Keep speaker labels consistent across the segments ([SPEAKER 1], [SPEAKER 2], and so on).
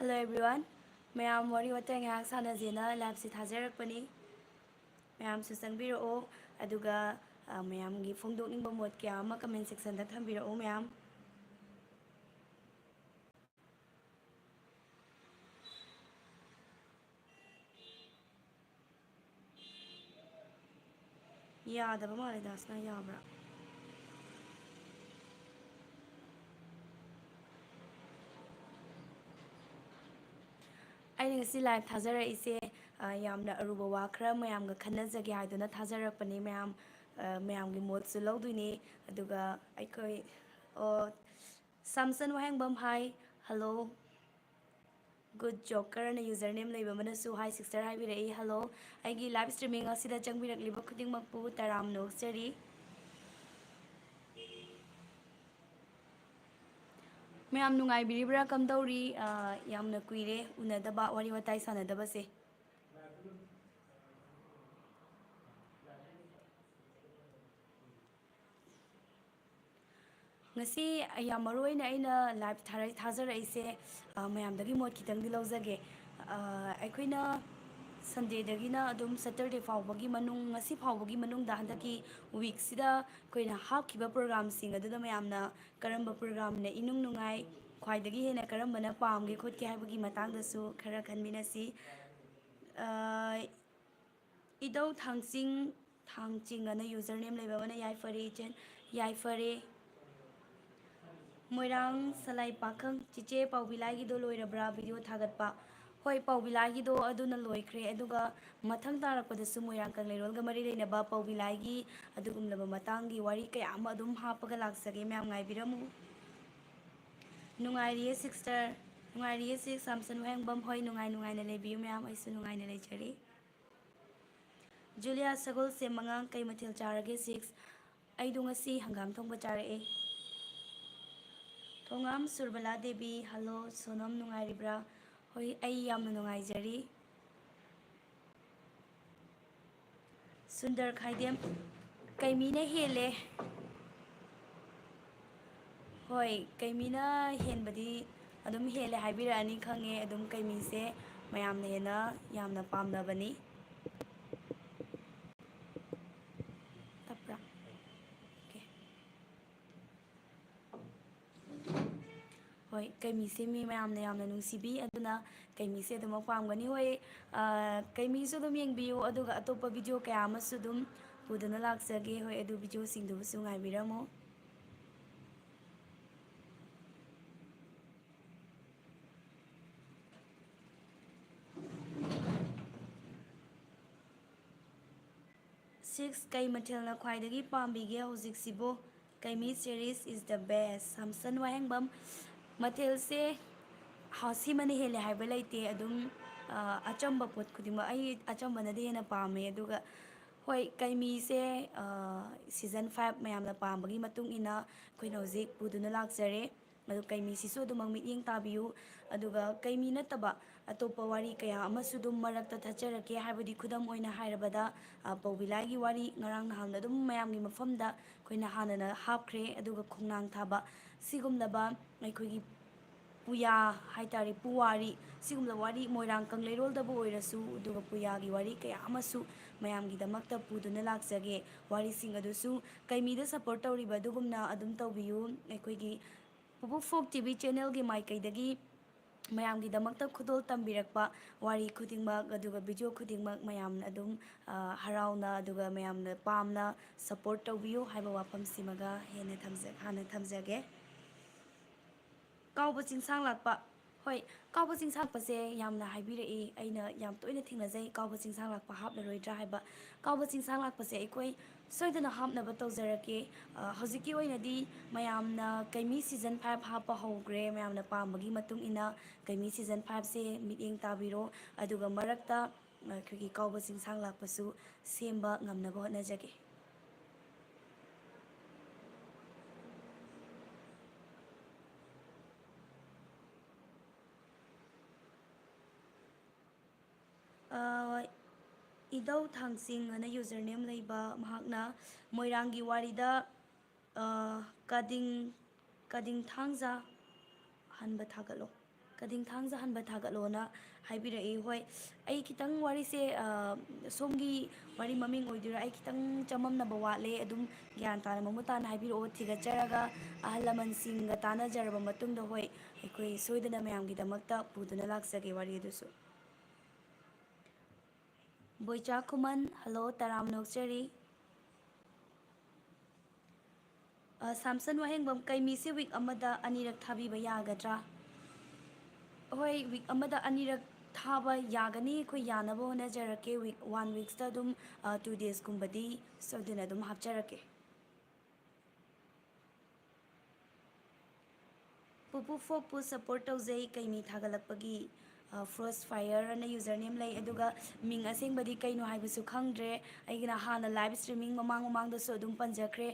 [SPEAKER 1] Hello everyone. Mayam wari watay ngahak sanazina lab si thajarakpani. Mayam su changbirao aduga mayam gi phongdokningba mot kya ama comment section da thambirao mayam. Yadaba male dasna yabra. ꯑꯩꯅ ꯉꯁꯤ live ꯊꯥꯖꯔꯛꯏꯁꯦ ꯌꯥꯝꯅ ꯑꯔꯨꯕ ꯋꯥ ꯈꯔ ꯃꯌꯥꯝꯒ ꯈꯟꯅꯖꯒꯦ ꯍꯥꯏꯗꯨꯅ ꯊꯥꯖꯔꯛꯄꯅꯤ ꯃꯌꯥꯝꯒꯤ ꯃꯣꯠꯁꯨ ꯂꯧꯗꯣꯏꯅꯤ ꯑꯗꯨꯒ ꯑꯩꯈꯣꯏ ꯁꯥꯝꯁꯟ ꯋꯥꯍꯦꯡꯕꯝ ꯍꯥꯏ ꯍꯜꯂꯣ ꯒꯨꯗ ꯖꯣꯀꯔꯅ ꯌꯨꯖꯔ ꯅꯦꯝ ꯂꯩꯕ ꯑꯃꯅꯁꯨ ꯍꯥꯏ ꯁꯤꯛꯁꯇꯔ ꯍꯥꯏꯕꯤꯔꯛꯏ ꯍꯜꯂꯣ ꯑꯩꯒꯤ ꯂꯥꯏꯚ ꯁ꯭ꯇ꯭ꯔꯤꯃꯤꯡ ꯑꯁꯤꯗ ꯆꯪꯕꯤꯔꯛꯂꯤꯕ ꯈꯨꯗꯤꯡꯃꯛꯄꯨ ꯇꯔꯥꯝꯅ ꯑꯣꯛꯆꯔꯤ ꯃꯌꯥꯝ ꯅꯨꯡꯉꯥꯏꯕꯤꯔꯤꯕ꯭ꯔꯥ ꯀꯝꯗꯧꯔꯤ ꯌꯥꯝꯅ ꯀꯨꯏꯔꯦ ꯎꯅꯗꯕ ꯋꯥꯔꯤ ꯋꯥꯇꯥꯏ ꯁꯥꯟꯅꯗꯕꯁꯦ ngasi ꯌꯥꯝ ꯃꯔꯨꯑꯣꯏꯅ ꯑꯩꯅ ꯂꯥꯏꯚ ꯊꯥꯖꯔꯛꯏꯁꯦ ꯃꯌꯥꯝꯗꯒꯤ ꯃꯣꯠ ꯈꯤꯇꯪꯗꯤ ꯂꯧꯖꯒꯦ ꯑꯩꯈꯣꯏꯅ ꯁꯟꯗꯦꯗꯒꯤꯅ ꯑꯗꯨꯝ ꯁꯦꯇꯔꯗꯦ ꯐꯥꯎꯕꯒꯤ ꯃꯅꯨꯡ ꯉꯁꯤ ꯐꯥꯎꯕꯒꯤ ꯃꯅꯨꯡꯗ ꯍꯟꯗꯛꯀꯤ ꯋꯤꯛꯁꯤꯗ ꯑꯩꯈꯣꯏꯅ ꯍꯥꯞꯈꯤꯕ ꯄ꯭ꯔꯣꯒ꯭ꯔꯥꯝꯁꯤꯡ ꯑꯗꯨꯗ ꯃꯌꯥꯝꯅ ꯀꯔꯝꯕ ꯄ꯭ꯔꯣꯒ꯭ꯔꯥꯝꯅ ꯏꯅꯨꯡ ꯅꯨꯡꯉꯥꯏ ꯈ꯭ꯋꯥꯏꯗꯒꯤ ꯍꯦꯟꯅ ꯀꯔꯝꯕꯅ ꯄꯥꯝꯒꯦ ꯈꯣꯠꯀꯦ ꯍꯥꯏꯕꯒꯤ ꯃꯇꯥꯡꯗꯁꯨ ꯈꯔ ꯈꯟꯃꯤꯟꯅꯁꯤ ꯏꯗꯧ ꯊꯥꯡꯆꯤꯡ ꯑꯅ ꯌꯨꯖꯔ ꯅꯦꯝ ꯂꯩꯕ ꯑꯃꯅ ꯌꯥꯏꯐꯔꯦ ꯏꯆꯟ ꯌꯥꯏꯐꯔꯦ ꯃꯣꯏꯔꯥꯡ ꯁꯂꯥꯏ ꯄꯥꯈꯪ ꯆꯤꯆꯦ ꯄꯥꯎꯕꯤꯂꯥꯏꯒꯤꯗꯣ ꯂꯣꯏꯔꯕ꯭ꯔꯥ ꯚꯤꯗꯤꯑꯣ ꯊꯥꯒꯠꯄ ꯍꯣꯏ ꯄꯥꯎꯕꯤꯂꯥꯏꯒꯤꯗꯣ ꯑꯗꯨꯅ ꯂꯣꯏꯈ꯭ꯔꯦ ꯑꯗꯨꯒ ꯃꯊꯪ ꯇꯥꯔꯛꯄꯗꯁꯨ ꯃꯣꯏꯔꯥꯡ ꯀꯪꯂꯩꯔꯣꯜꯒ ꯃꯔꯤ ꯂꯩꯅꯕ ꯄꯥꯎꯕꯤꯂꯥꯏꯒꯤ ꯑꯗꯨꯒꯨꯝꯂꯕ ꯃꯇꯥꯡꯒꯤ ꯋꯥꯔꯤ ꯀꯌꯥ ꯑꯃ ꯑꯗꯨꯝ ꯍꯥꯞꯄꯒ ꯂꯥꯛꯆꯒꯦ ꯃꯌꯥꯝ ꯉꯥꯏꯕꯤꯔꯝꯃꯨ ꯅꯨꯡꯉꯥꯏꯔꯤꯌꯦ ꯁꯤꯛꯁꯇꯔ ꯅꯨꯡꯉꯥꯏꯔꯤꯌꯦ ꯁꯤꯛꯁ ꯁꯥꯝꯁꯟ ꯋꯥꯍꯦꯡꯕꯝ ꯍꯣꯏ ꯅꯨꯡꯉꯥꯏꯅ ꯂꯩꯕꯤꯌꯨ ꯃꯌꯥꯝ ꯑꯩꯁꯨ ꯅꯨꯡꯉꯥꯏꯅ ꯂꯩꯖꯔꯤ ꯖꯨꯂꯤꯌꯥ ꯁꯒꯣꯜꯁꯦ ꯃꯉꯥꯡ ꯀꯩ ꯃꯊꯦꯜ ꯆꯥꯔꯒꯦ ꯁꯤꯛꯁ ꯑꯩꯗꯣ ꯉꯁꯤ ꯍꯪꯒꯥꯝ ꯊꯣꯡꯕ ꯆꯥꯔꯛꯑꯦ ꯊꯣꯉꯥꯝ ꯁꯨꯔꯕꯂꯥ ꯗꯦꯕꯤ ꯍꯜꯂꯣ ꯁꯣꯅꯝ ꯅꯨꯡꯉꯥꯏꯔꯤꯕ꯭ꯔꯥ ꯍꯣꯏ ꯑꯩ ꯌꯥꯝꯅ ꯅꯨꯡꯉꯥꯏꯖꯔꯤ ꯁꯨꯟꯗꯔ ꯈꯥꯏꯗꯦꯝ ꯀꯩꯃꯤꯅ ꯍꯦꯜꯂꯦ ꯍꯣꯏ ꯀꯩꯃꯤꯅ ꯍꯦꯟꯕꯗꯤ ꯑꯗꯨꯝ ꯍꯦꯜꯂꯦ ꯍꯥꯏꯕꯤꯔꯛꯑꯅꯤ ꯈꯪꯉꯦ ꯑꯗꯨꯝ ꯀꯩꯃꯤꯁꯦ ꯃꯌꯥꯝꯅ ꯍꯦꯟꯅ ꯌꯥꯝꯅ ꯄꯥꯝꯅꯕꯅꯤ ꯇꯞꯄ꯭ꯔꯥ ꯑꯣꯀꯦ ꯍꯣꯏ ꯀꯩꯃꯤꯁꯦ ꯃꯤ ꯃꯌꯥꯝꯅ ꯌꯥꯝꯅ ꯅꯨꯡꯁꯤꯕꯤ ꯑꯗꯨꯅ ꯀꯩꯃꯤꯁꯦ ꯑꯗꯨꯃꯛ ꯄꯥꯝꯒꯅꯤ ꯍꯣꯏ ꯀꯩꯃꯤꯁꯨ ꯑꯗꯨꯝ ꯌꯦꯡꯕꯤꯌꯨ ꯑꯗꯨꯒ ꯑꯇꯣꯞꯄ ꯚꯤꯗꯤꯑꯣ ꯀꯌꯥ ꯑꯃꯁꯨ ꯑꯗꯨꯝ ꯄꯨꯗꯨꯅ ꯂꯥꯛꯆꯒꯦ ꯍꯣꯏ ꯑꯗꯨ ꯚꯤꯗꯤꯑꯣꯁꯤꯡꯗꯨꯕꯨꯁꯨ ꯉꯥꯏꯕꯤꯔꯝꯃꯨ ꯁꯤꯛꯁ ꯀꯩ ꯃꯊꯦꯜꯅ ꯈ꯭ꯋꯥꯏꯗꯒꯤ ꯄꯥꯝꯕꯤꯒꯦ ꯍꯧꯖꯤꯛꯁꯤꯕꯨ ꯀꯩꯃꯤ ꯁꯦꯔꯤꯁ ꯏꯁ ꯗ ꯕꯦꯁ ꯁꯝꯁꯟ ꯋꯥꯍꯦꯡꯕꯝ ꯃꯊꯦꯜꯁꯦ ꯁꯤꯃꯅ ꯍꯦꯜꯂꯦ ꯍꯥꯏꯕ ꯂꯩꯇꯦ ꯑꯗꯨꯝ ꯑꯆꯝꯕ ꯄꯣꯠ ꯈꯨꯗꯤꯡꯃꯛ ꯑꯩ ꯑꯆꯝꯕꯅꯗꯤ ꯍꯦꯟꯅ ꯄꯥꯝꯃꯦ ꯑꯗꯨꯒ ꯍꯣꯏ ꯀꯩꯃꯤꯁꯦ ꯁꯤꯖꯟ 5 ꯃꯌꯥꯝꯅ ꯄꯥꯝꯕꯒꯤ ꯃꯇꯨꯡ ꯏꯟꯅ ꯑꯩꯈꯣꯏꯅ ꯍꯧꯖꯤꯛ ꯄꯨꯗꯨꯅ ꯂꯥꯛꯆꯔꯦ ꯑꯗꯨ ꯀꯩꯃꯤꯁꯤꯁꯨ ꯑꯗꯨꯃꯛ ꯃꯤꯠꯌꯦꯡ ꯇꯥꯕꯤꯌꯨ ꯑꯗꯨꯒ ꯀꯩꯃꯤ ꯅꯠꯇꯕ ꯑꯇꯣꯞꯄ ꯋꯥꯔꯤ ꯀꯌꯥ ꯑꯃꯁꯨ ꯑꯗꯨꯝ ꯃꯔꯛꯇ ꯊꯠꯆꯔꯛꯀꯦ ꯍꯥꯏꯕꯗꯤ ꯈꯨꯗꯝ ꯑꯣꯏꯅ ꯍꯥꯏꯔꯕꯗ ꯄꯧꯕꯤꯂꯥꯏꯒꯤ ꯋꯥꯔꯤ ꯉꯔꯥꯡ ꯅꯍꯥꯟꯗ ꯑꯗꯨꯝ ꯃꯌꯥꯝꯒꯤ ꯃꯐꯝꯗ ꯑꯩꯈꯣꯏꯅ ꯍꯥꯟꯅꯅ ꯍꯥꯞꯈ꯭ꯔꯦ ꯑꯗꯨꯒ ꯈꯣꯡꯅꯥꯡ ꯊꯥꯕ ꯁꯤꯒꯨꯝꯂꯕ ꯑꯩꯈꯣꯏꯒꯤ ꯄꯨꯌꯥ ꯍꯥꯏꯇꯥꯔꯦ ꯄꯨꯋꯥꯔꯤ ꯁꯤꯒꯨꯝꯕ ꯋꯥꯔꯤ ꯃꯣꯏꯔꯥꯡ ꯀꯪꯂꯩꯔꯣꯜꯗꯕꯨ ꯑꯣꯏꯔꯁꯨ ꯑꯗꯨꯒ ꯄꯨꯌꯥꯒꯤ ꯋꯥꯔꯤ ꯀꯌꯥ ꯑꯃꯁꯨ ꯃꯌꯥꯝꯒꯤꯗꯃꯛꯇ ꯄꯨꯗꯨꯅ ꯂꯥꯛꯆꯒꯦ ꯋꯥꯔꯤꯁꯤꯡ ꯑꯗꯨꯁꯨ ꯀꯩꯃꯤꯗ ꯁꯞꯄꯣꯔꯠ ꯇꯧꯔꯤꯕ ꯑꯗꯨꯒꯨꯝꯅ ꯑꯗꯨꯝ ꯇꯧꯕꯤꯌꯨ ꯑꯩꯈꯣꯏꯒꯤ ꯄꯨꯄꯨ ꯐꯣꯛ ꯇꯤꯚꯤ ꯆꯦꯅꯦꯜꯒꯤ ꯃꯥꯏꯀꯩꯗꯒꯤ ꯃꯌꯥꯝꯒꯤꯗꯃꯛꯇ ꯈꯨꯗꯣꯜ ꯇꯝꯕꯤꯔꯛꯄ ꯋꯥꯔꯤ ꯈꯨꯗꯤꯡꯃꯛ ꯑꯗꯨꯒ ꯚꯤꯗꯤꯑꯣ ꯈꯨꯗꯤꯡꯃꯛ ꯃꯌꯥꯝꯅ ꯑꯗꯨꯝ ꯍꯔꯥꯎꯅ ꯑꯗꯨꯒ ꯃꯌꯥꯝꯅ ꯄꯥꯝꯅ ꯁꯞꯄꯣꯔꯠ ꯇꯧꯕꯤꯌꯨ ꯍꯥꯏꯕ ꯋꯥꯐꯝꯁꯤꯃꯒ ꯍꯥꯟꯅ ꯊꯝꯖꯒꯦ ꯀꯥꯎꯕ ꯆꯤꯡꯁꯥꯡ ꯂꯥꯛꯄ ꯍꯣꯏ ꯀꯥꯎꯕ ꯆꯤꯡꯁꯥꯡ ꯂꯥꯛꯄꯁꯦ ꯌꯥꯝꯅ ꯍꯥꯏꯕꯤꯔꯛꯏ ꯑꯩꯅ ꯌꯥꯝ ꯇꯣꯏꯅ ꯊꯦꯡꯅꯖꯩ ꯀꯥꯎꯕ ꯆꯤꯡꯁꯥꯡ ꯂꯥꯛꯄ ꯍꯥꯞꯂꯔꯣꯏꯗ꯭ꯔꯥ ꯍꯥꯏꯕ ꯀꯥꯎꯕ ꯆꯤꯡꯁꯥꯡ ꯂꯥꯛꯄꯁꯦ ꯑꯩꯈꯣꯏ ꯁꯣꯏꯗꯅ ꯍꯥꯞꯅꯕ ꯇꯧꯖꯔꯛꯀꯦ ꯍꯧꯖꯤꯛꯀꯤ ꯑꯣꯏꯅꯗꯤ ꯃꯌꯥꯝꯅ ꯀꯩꯃꯤ ꯁꯤꯖꯟ 5 ꯍꯥꯞꯄ ꯍꯧꯈ꯭ꯔꯦ ꯃꯌꯥꯝꯅ ꯄꯥꯝꯕꯒꯤ ꯃꯇꯨꯡ ꯏꯟꯅ ꯀꯩꯃꯤ ꯁꯤꯖꯟ 5ꯁꯦ ꯃꯤꯠꯌꯦꯡ ꯇꯥꯕꯤꯔꯣ ꯑꯗꯨꯒ ꯃꯔꯛꯇ ꯑꯩꯈꯣꯏꯒꯤ ꯀꯥꯎꯕ ꯆꯤꯡꯁꯥꯡ ꯂꯥꯛꯄꯁꯨ ꯁꯦꯝꯕ ꯉꯝꯅꯕ ꯍꯣꯠꯅꯖꯒꯦ ꯏꯗꯧ ꯊꯥꯡꯆꯤꯡ ꯑꯅ ꯌꯨꯖꯔ ꯅꯦꯝ ꯂꯩꯕ ꯃꯍꯥꯛꯅ ꯃꯣꯏꯔꯥꯡꯒꯤ ꯋꯥꯔꯤꯗ ꯀꯗꯤꯡ ꯊꯥꯡꯖꯥ ꯍꯟꯕ ꯊꯥꯒꯠꯂꯣ ꯀꯗꯤꯡ ꯊꯥꯡꯖꯍꯟꯕ ꯊꯥꯒꯠꯂꯣꯅ ꯍꯥꯏꯕꯤꯔꯛꯏ ꯍꯣꯏ ꯑꯩ ꯈꯤꯇꯪ ꯋꯥꯔꯤꯁꯦ ꯁꯣꯝꯒꯤ ꯋꯥꯔꯤ ꯃꯃꯤꯡ ꯑꯣꯏꯗꯣꯏꯔꯥ ꯑꯩ ꯈꯤꯇꯪ ꯆꯃꯝꯅꯕ ꯋꯥꯠꯂꯦ ꯑꯗꯨꯝ ꯒ꯭ꯌꯥꯟ ꯇꯥꯅ ꯃꯃꯨꯠ ꯇꯥꯅ ꯍꯥꯏꯕꯤꯔꯛꯑꯣ ꯊꯤꯒꯠꯆꯔꯒ ꯑꯍꯜ ꯂꯃꯟꯁꯤꯡꯒ ꯇꯥꯟꯅꯖꯔꯕ ꯃꯇꯨꯡꯗ ꯍꯣꯏ ꯑꯩꯈꯣꯏ ꯁꯣꯏꯗꯅ ꯃꯌꯥꯝꯒꯤꯗꯃꯛꯇ ꯄꯨꯗꯨꯅ ꯂꯥꯛꯆꯒꯦ ꯋꯥꯔꯤ ꯑꯗꯨꯁꯨ ꯕꯣꯏꯆꯥ ꯈꯨꯃꯟ ꯍꯜꯂꯣ ꯇꯔꯥꯝꯅ ꯑꯣꯛꯆꯔꯤ ꯁꯥꯝꯁꯟ ꯋꯥꯍꯦꯡꯕꯝ ꯀꯩꯃꯤꯁꯦ ꯋꯤꯛ ꯑꯃꯗ ꯑꯅꯤꯔꯛ ꯊꯥꯕꯤꯕ ꯌꯥꯒꯗ꯭ꯔꯥ ꯍꯣꯏ ꯋꯤꯛ ꯑꯃꯗ ꯑꯅꯤꯔꯛ ꯊꯥꯕ ꯌꯥꯒꯅꯤ ꯑꯩꯈꯣꯏ ꯌꯥꯅꯕ ꯍꯣꯠꯅꯖꯔꯛꯀꯦ ꯋꯤꯛ 1 ꯋꯤꯛꯁꯇ ꯑꯗꯨꯝ 2 ꯗꯦꯖꯀꯨꯝꯕꯗꯤ ꯁꯣꯏꯗꯅ ꯑꯗꯨꯝ ꯍꯥꯞꯆꯔꯛꯀꯦ ꯄꯨꯄꯨ ꯐꯣꯛꯄꯨ ꯁꯞꯄꯣꯔꯠ ꯇꯧꯖꯩ ꯀꯩꯃꯤ ꯊꯥꯒꯠꯂꯛꯄꯒꯤ ꯐ꯭ꯔꯣꯁ ꯐꯥꯏꯌꯔ ꯑꯅ ꯌꯨꯖꯔ ꯅꯦꯝ ꯂꯩ ꯑꯗꯨꯒ ꯃꯤꯡ ꯑꯁꯦꯡꯕꯗꯤ ꯀꯩꯅꯣ ꯍꯥꯏꯕꯁꯨ ꯈꯪꯗ꯭ꯔꯦ ꯑꯩꯒꯤꯅ ꯍꯥꯟꯅ ꯂꯥꯏꯚ ꯏꯁꯇ꯭ꯔꯤꯃꯤꯡ ꯃꯃꯥꯡꯗꯁꯨ ꯑꯗꯨꯝ ꯄꯟꯖꯈ꯭ꯔꯦ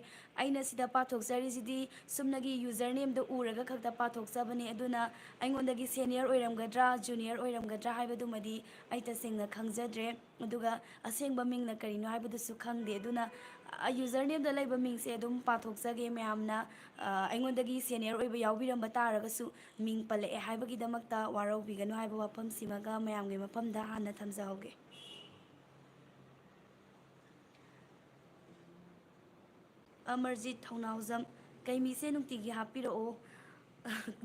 [SPEAKER 1] ꯑꯩꯅ ꯁꯤꯗ ꯄꯥꯊꯣꯛꯆꯔꯤꯁꯤꯗꯤ ꯁꯨꯝꯅꯒꯤ ꯌꯨꯖꯔ ꯅꯦꯝꯗꯣ ꯎꯔꯒ ꯈꯛꯇ ꯄꯥꯊꯣꯛꯆꯕꯅꯤ ꯑꯗꯨꯅ ꯑꯩꯉꯣꯟꯗꯒꯤ ꯁꯦꯅꯤꯌꯔ ꯑꯣꯏꯔꯝꯒꯗ꯭ꯔꯥ ꯖꯨꯅꯤꯌꯔ ꯑꯣꯏꯔꯝꯒꯗ꯭ꯔꯥ ꯍꯥꯏꯕꯗꯨꯃꯗꯤ ꯑꯩ ꯇꯁꯦꯡꯅ ꯈꯪꯖꯗ꯭ꯔꯦ ꯑꯗꯨꯒ ꯑꯁꯦꯡꯕ ꯃꯤꯡꯅ ꯀꯔꯤꯅꯣ ꯍꯥꯏꯕꯗꯨꯁꯨ ꯈꯪꯗꯦ ꯑꯗꯨꯅ ꯌꯨꯖꯔ ꯅꯦꯝꯗ ꯂꯩꯕ ꯃꯤꯡꯁꯦ ꯑꯗꯨꯝ ꯄꯥꯊꯣꯛꯆꯒꯦ ꯃꯌꯥꯝꯅ ꯑꯩꯉꯣꯟꯗꯒꯤ ꯁꯦꯅꯤꯌꯔ ꯑꯣꯏꯕ ꯌꯥꯎꯕꯤꯔꯝꯕ ꯇꯥꯔꯒꯁꯨ ꯃꯤꯡ ꯄꯜꯂꯛꯑꯦ ꯍꯥꯏꯕꯒꯤꯗꯃꯛꯇ ꯋꯥꯔꯧꯕꯤꯒꯅꯨ ꯍꯥꯏꯕ ꯋꯥꯐꯝꯁꯤꯃꯒ ꯃꯌꯥꯝꯒꯤ ꯃꯐꯝꯗ ꯍꯥꯟꯅ ꯊꯝꯖꯍꯧꯒꯦ ꯑꯃꯔꯖꯤꯠ ꯊꯧꯅꯥꯎꯖꯝ ꯀꯩꯃꯤꯁꯦ ꯅꯨꯡꯇꯤꯒꯤ ꯍꯥꯞꯄꯤꯔꯛꯑꯣ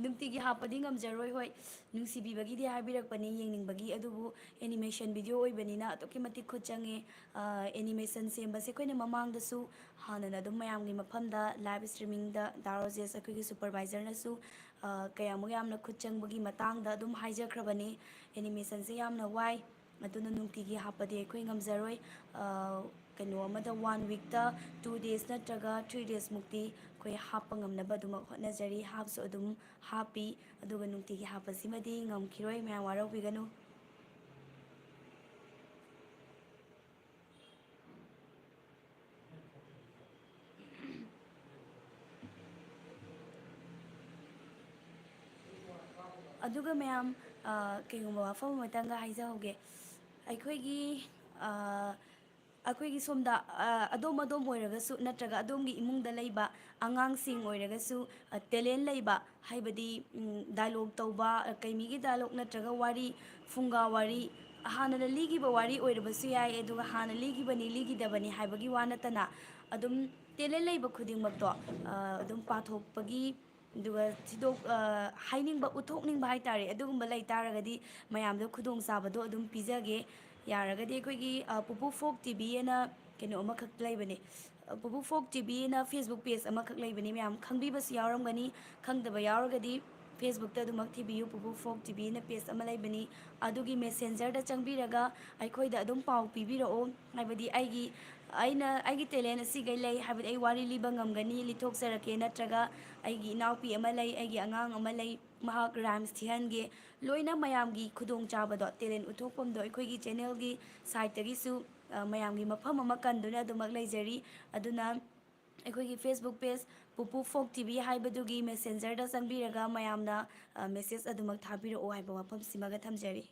[SPEAKER 1] ꯅꯨꯡꯇꯤꯒꯤ ꯍꯥꯞꯄꯗꯤ ꯉꯝꯖꯔꯣꯏ ꯍꯣꯏ ꯅꯨꯡꯁꯤꯕꯤꯕꯒꯤꯗꯤ ꯍꯥꯏꯕꯤꯔꯛꯄꯅꯤ ꯌꯦꯡꯅꯤꯡꯕꯒꯤ ꯑꯗꯨꯕꯨ ꯑꯦꯅꯤꯃꯦꯁꯟ ꯚꯤꯗꯤꯑꯣ ꯑꯣꯏꯕꯅꯤꯅ ꯑꯗꯨꯛꯀꯤ ꯃꯇꯤꯛ ꯈꯨꯠ ꯆꯪꯉꯦ ꯑꯦꯅꯤꯃꯦꯁꯟ ꯁꯦꯝꯕꯁꯦ ꯑꯩꯈꯣꯏꯅ ꯃꯃꯥꯡꯗꯁꯨ ꯍꯥꯟꯅꯅ ꯑꯗꯨꯝ ꯃꯌꯥꯝꯒꯤ ꯃꯐꯝꯗ ꯂꯥꯏꯚ ꯏꯁꯇ꯭ꯔꯤꯃꯤꯡꯗ ꯗꯥꯔꯣꯖꯦꯁ ꯑꯩꯈꯣꯏꯒꯤ ꯁꯨꯄꯔꯚꯥꯏꯖꯔꯅꯁꯨ ꯀꯌꯥꯃꯨꯛ ꯌꯥꯝꯅ ꯈꯨꯠ ꯆꯪꯕꯒꯤ ꯃꯇꯥꯡꯗ ꯑꯗꯨꯝ ꯍꯥꯏꯖꯈ꯭ꯔꯕꯅꯤ ꯑꯦꯅꯤꯃꯦꯁꯟꯁꯦ ꯌꯥꯝꯅ ꯋꯥꯏ ꯑꯗꯨꯅ ꯅꯨꯡꯇꯤꯒꯤ ꯍꯥꯞꯄꯗꯤ ꯑꯩꯈꯣꯏ ꯉꯝꯖꯔꯣꯏ ꯀꯩꯅꯣ ꯑꯃꯗ 1 ꯋꯤꯛꯇ 2 ꯗꯦꯖ ꯅꯠꯇ꯭ꯔꯒ 3 ꯗꯦꯖ ꯃꯨꯛꯇꯤ ꯑꯩꯈꯣꯏ ꯍꯥꯞꯄ ꯉꯝꯅꯕ ꯑꯗꯨꯃꯛ ꯍꯣꯠꯅꯖꯔꯤ ꯍꯥꯞꯁꯨ ꯑꯗꯨꯝ ꯍꯥꯞꯄꯤ ꯑꯗꯨꯒ ꯅꯨꯡꯇꯤꯒꯤ ꯍꯥꯞꯄꯁꯤꯃꯗꯤ ꯉꯝꯈꯤꯔꯣꯏ ꯃꯌꯥꯝ ꯋꯥꯔꯧꯕꯤꯒꯅꯨ ꯑꯗꯨꯒ ꯃꯌꯥꯝ ꯀꯩꯒꯨꯝꯕ ꯋꯥꯐꯝ ꯑꯃꯇꯪꯒ ꯍꯥꯏꯖꯍꯧꯒꯦ ꯑꯩꯈꯣꯏꯒꯤ ꯑꯩꯈꯣꯏꯒꯤ ꯁꯣꯝꯗ ꯑꯗꯣꯝ ꯑꯣꯏꯔꯒꯁꯨ ꯅꯠꯇ꯭ꯔꯒ ꯑꯗꯣꯝꯒꯤ ꯏꯃꯨꯡꯗ ꯂꯩꯕ ꯑꯉꯥꯡꯁꯤꯡ ꯑꯣꯏꯔꯒꯁꯨ ꯇꯦꯂꯦꯟ ꯂꯩꯕ ꯍꯥꯏꯕꯗꯤ ꯗꯥꯏꯂꯣꯛ ꯇꯧꯕ ꯀꯩꯃꯤꯒꯤ ꯗꯥꯏꯂꯣꯛ ꯅꯠꯇ꯭ꯔꯒ ꯋꯥꯔꯤ ꯐꯨꯡꯒꯥ ꯋꯥꯔꯤ ꯍꯥꯟꯅꯅ ꯂꯤꯈꯤꯕ ꯋꯥꯔꯤ ꯑꯣꯏꯔꯕꯁꯨ ꯌꯥꯏ ꯑꯗꯨꯒ ꯍꯥꯟꯅ ꯂꯤꯈꯤꯕꯅꯤ ꯂꯤꯈꯤꯗꯕꯅꯤ ꯍꯥꯏꯕꯒꯤ ꯋꯥ ꯅꯠꯇꯅ ꯑꯗꯨꯝ ꯇꯦꯂꯦꯟ ꯂꯩꯕ ꯈꯨꯗꯤꯡꯃꯛꯇꯣ ꯑꯗꯨꯝ ꯄꯥꯊꯣꯛꯄꯒꯤ ꯑꯗꯨꯒ ꯍꯥꯏꯅꯤꯡꯕ ꯎꯠꯊꯣꯛꯅꯤꯡꯕ ꯍꯥꯏꯇꯥꯔꯦ ꯑꯗꯨꯒꯨꯝꯕ ꯂꯩ ꯇꯥꯔꯒꯗꯤ ꯃꯌꯥꯝꯗ ꯈꯨꯗꯣꯡꯆꯥꯕꯗꯣ ꯑꯗꯨꯝ ꯄꯤꯖꯒꯦ ꯌꯥꯔꯒꯗꯤ ꯑꯩꯈꯣꯏꯒꯤ ꯄꯨꯄꯨ ꯐꯣꯛ ꯇꯤꯚꯤ ꯑꯅ ꯀꯩꯅꯣ ꯑꯃꯈꯛ ꯂꯩꯕꯅꯦ ꯄꯨꯄꯨ ꯐꯣꯛ ꯇꯤꯚꯤ ꯑꯅ ꯐꯦꯁꯕꯨꯛ ꯄꯦꯖ ꯑꯃꯈꯛ ꯂꯩꯕꯅꯤ ꯃꯌꯥꯝ ꯈꯪꯕꯤꯕꯁꯨ ꯌꯥꯎꯔꯝꯒꯅꯤ ꯈꯪꯗꯕ ꯌꯥꯎꯔꯒꯗꯤ ꯐꯦꯁꯕꯨꯛꯇ ꯑꯗꯨꯃꯛ ꯊꯤꯕꯤꯌꯨ ꯄꯨꯄꯨ ꯐꯣꯛ ꯇꯤꯚꯤ ꯑꯅ ꯄꯦꯖ ꯑꯃ ꯂꯩꯕꯅꯤ ꯑꯗꯨꯒꯤ ꯃꯦꯁꯦꯟꯖꯔꯗ ꯆꯪꯕꯤꯔꯒ ꯑꯩꯈꯣꯏꯗ ꯑꯗꯨꯝ ꯄꯥꯎ ꯄꯤꯕꯤꯔꯛꯑꯣ ꯍꯥꯏꯕꯗꯤ ꯑꯩꯒꯤ ꯇꯦꯂꯦꯟ ꯑꯁꯤꯈꯩ ꯂꯩ ꯍꯥꯏꯕꯗꯤ ꯑꯩ ꯋꯥꯔꯤ ꯂꯤꯕ ꯉꯝꯒꯅꯤ ꯂꯤꯊꯣꯛꯆꯔꯛꯀꯦ ꯅꯠꯇ꯭ꯔꯒ ꯑꯩꯒꯤ ꯏꯅꯥꯎꯄꯤ ꯑꯃ ꯂꯩ ꯑꯩꯒꯤ ꯑꯉꯥꯡ ꯑꯃ ꯂꯩ ꯃꯍꯥꯛ ꯔꯥꯏꯝꯁ ꯊꯤꯍꯟꯒꯦ ꯂꯣꯏꯅ ꯃꯌꯥꯝꯒꯤ ꯈꯨꯗꯣꯡꯆꯥꯕꯗꯣ ꯇꯦꯂꯦꯟ ꯎꯠꯊꯣꯛꯐꯝꯗꯣ ꯑꯩꯈꯣꯏꯒꯤ ꯆꯦꯅꯦꯜꯒꯤ ꯁꯥꯏꯠꯇꯒꯤꯁꯨ ꯃꯌꯥꯝꯒꯤ ꯃꯐꯝ ꯑꯃ ꯀꯟꯗꯨꯅ ꯑꯗꯨꯃꯛ ꯂꯩꯖꯔꯤ ꯑꯗꯨꯅ ꯑꯩꯈꯣꯏꯒꯤ ꯐꯦꯁꯕꯨꯛ ꯄꯦꯖ ꯄꯨꯄꯨ ꯐꯣꯛ ꯇꯤꯚꯤ ꯍꯥꯏꯕꯗꯨꯒꯤ ꯃꯦꯁꯦꯟꯖꯔꯗ ꯆꯪꯕꯤꯔꯒ ꯃꯌꯥꯝꯅ ꯃꯦꯁꯦꯖ ꯑꯗꯨꯃꯛ ꯊꯥꯕꯤꯔꯛꯑꯣ ꯍꯥꯏꯕ ꯋꯥꯐꯝꯁꯤꯃꯒ ꯊꯝꯖꯔꯤ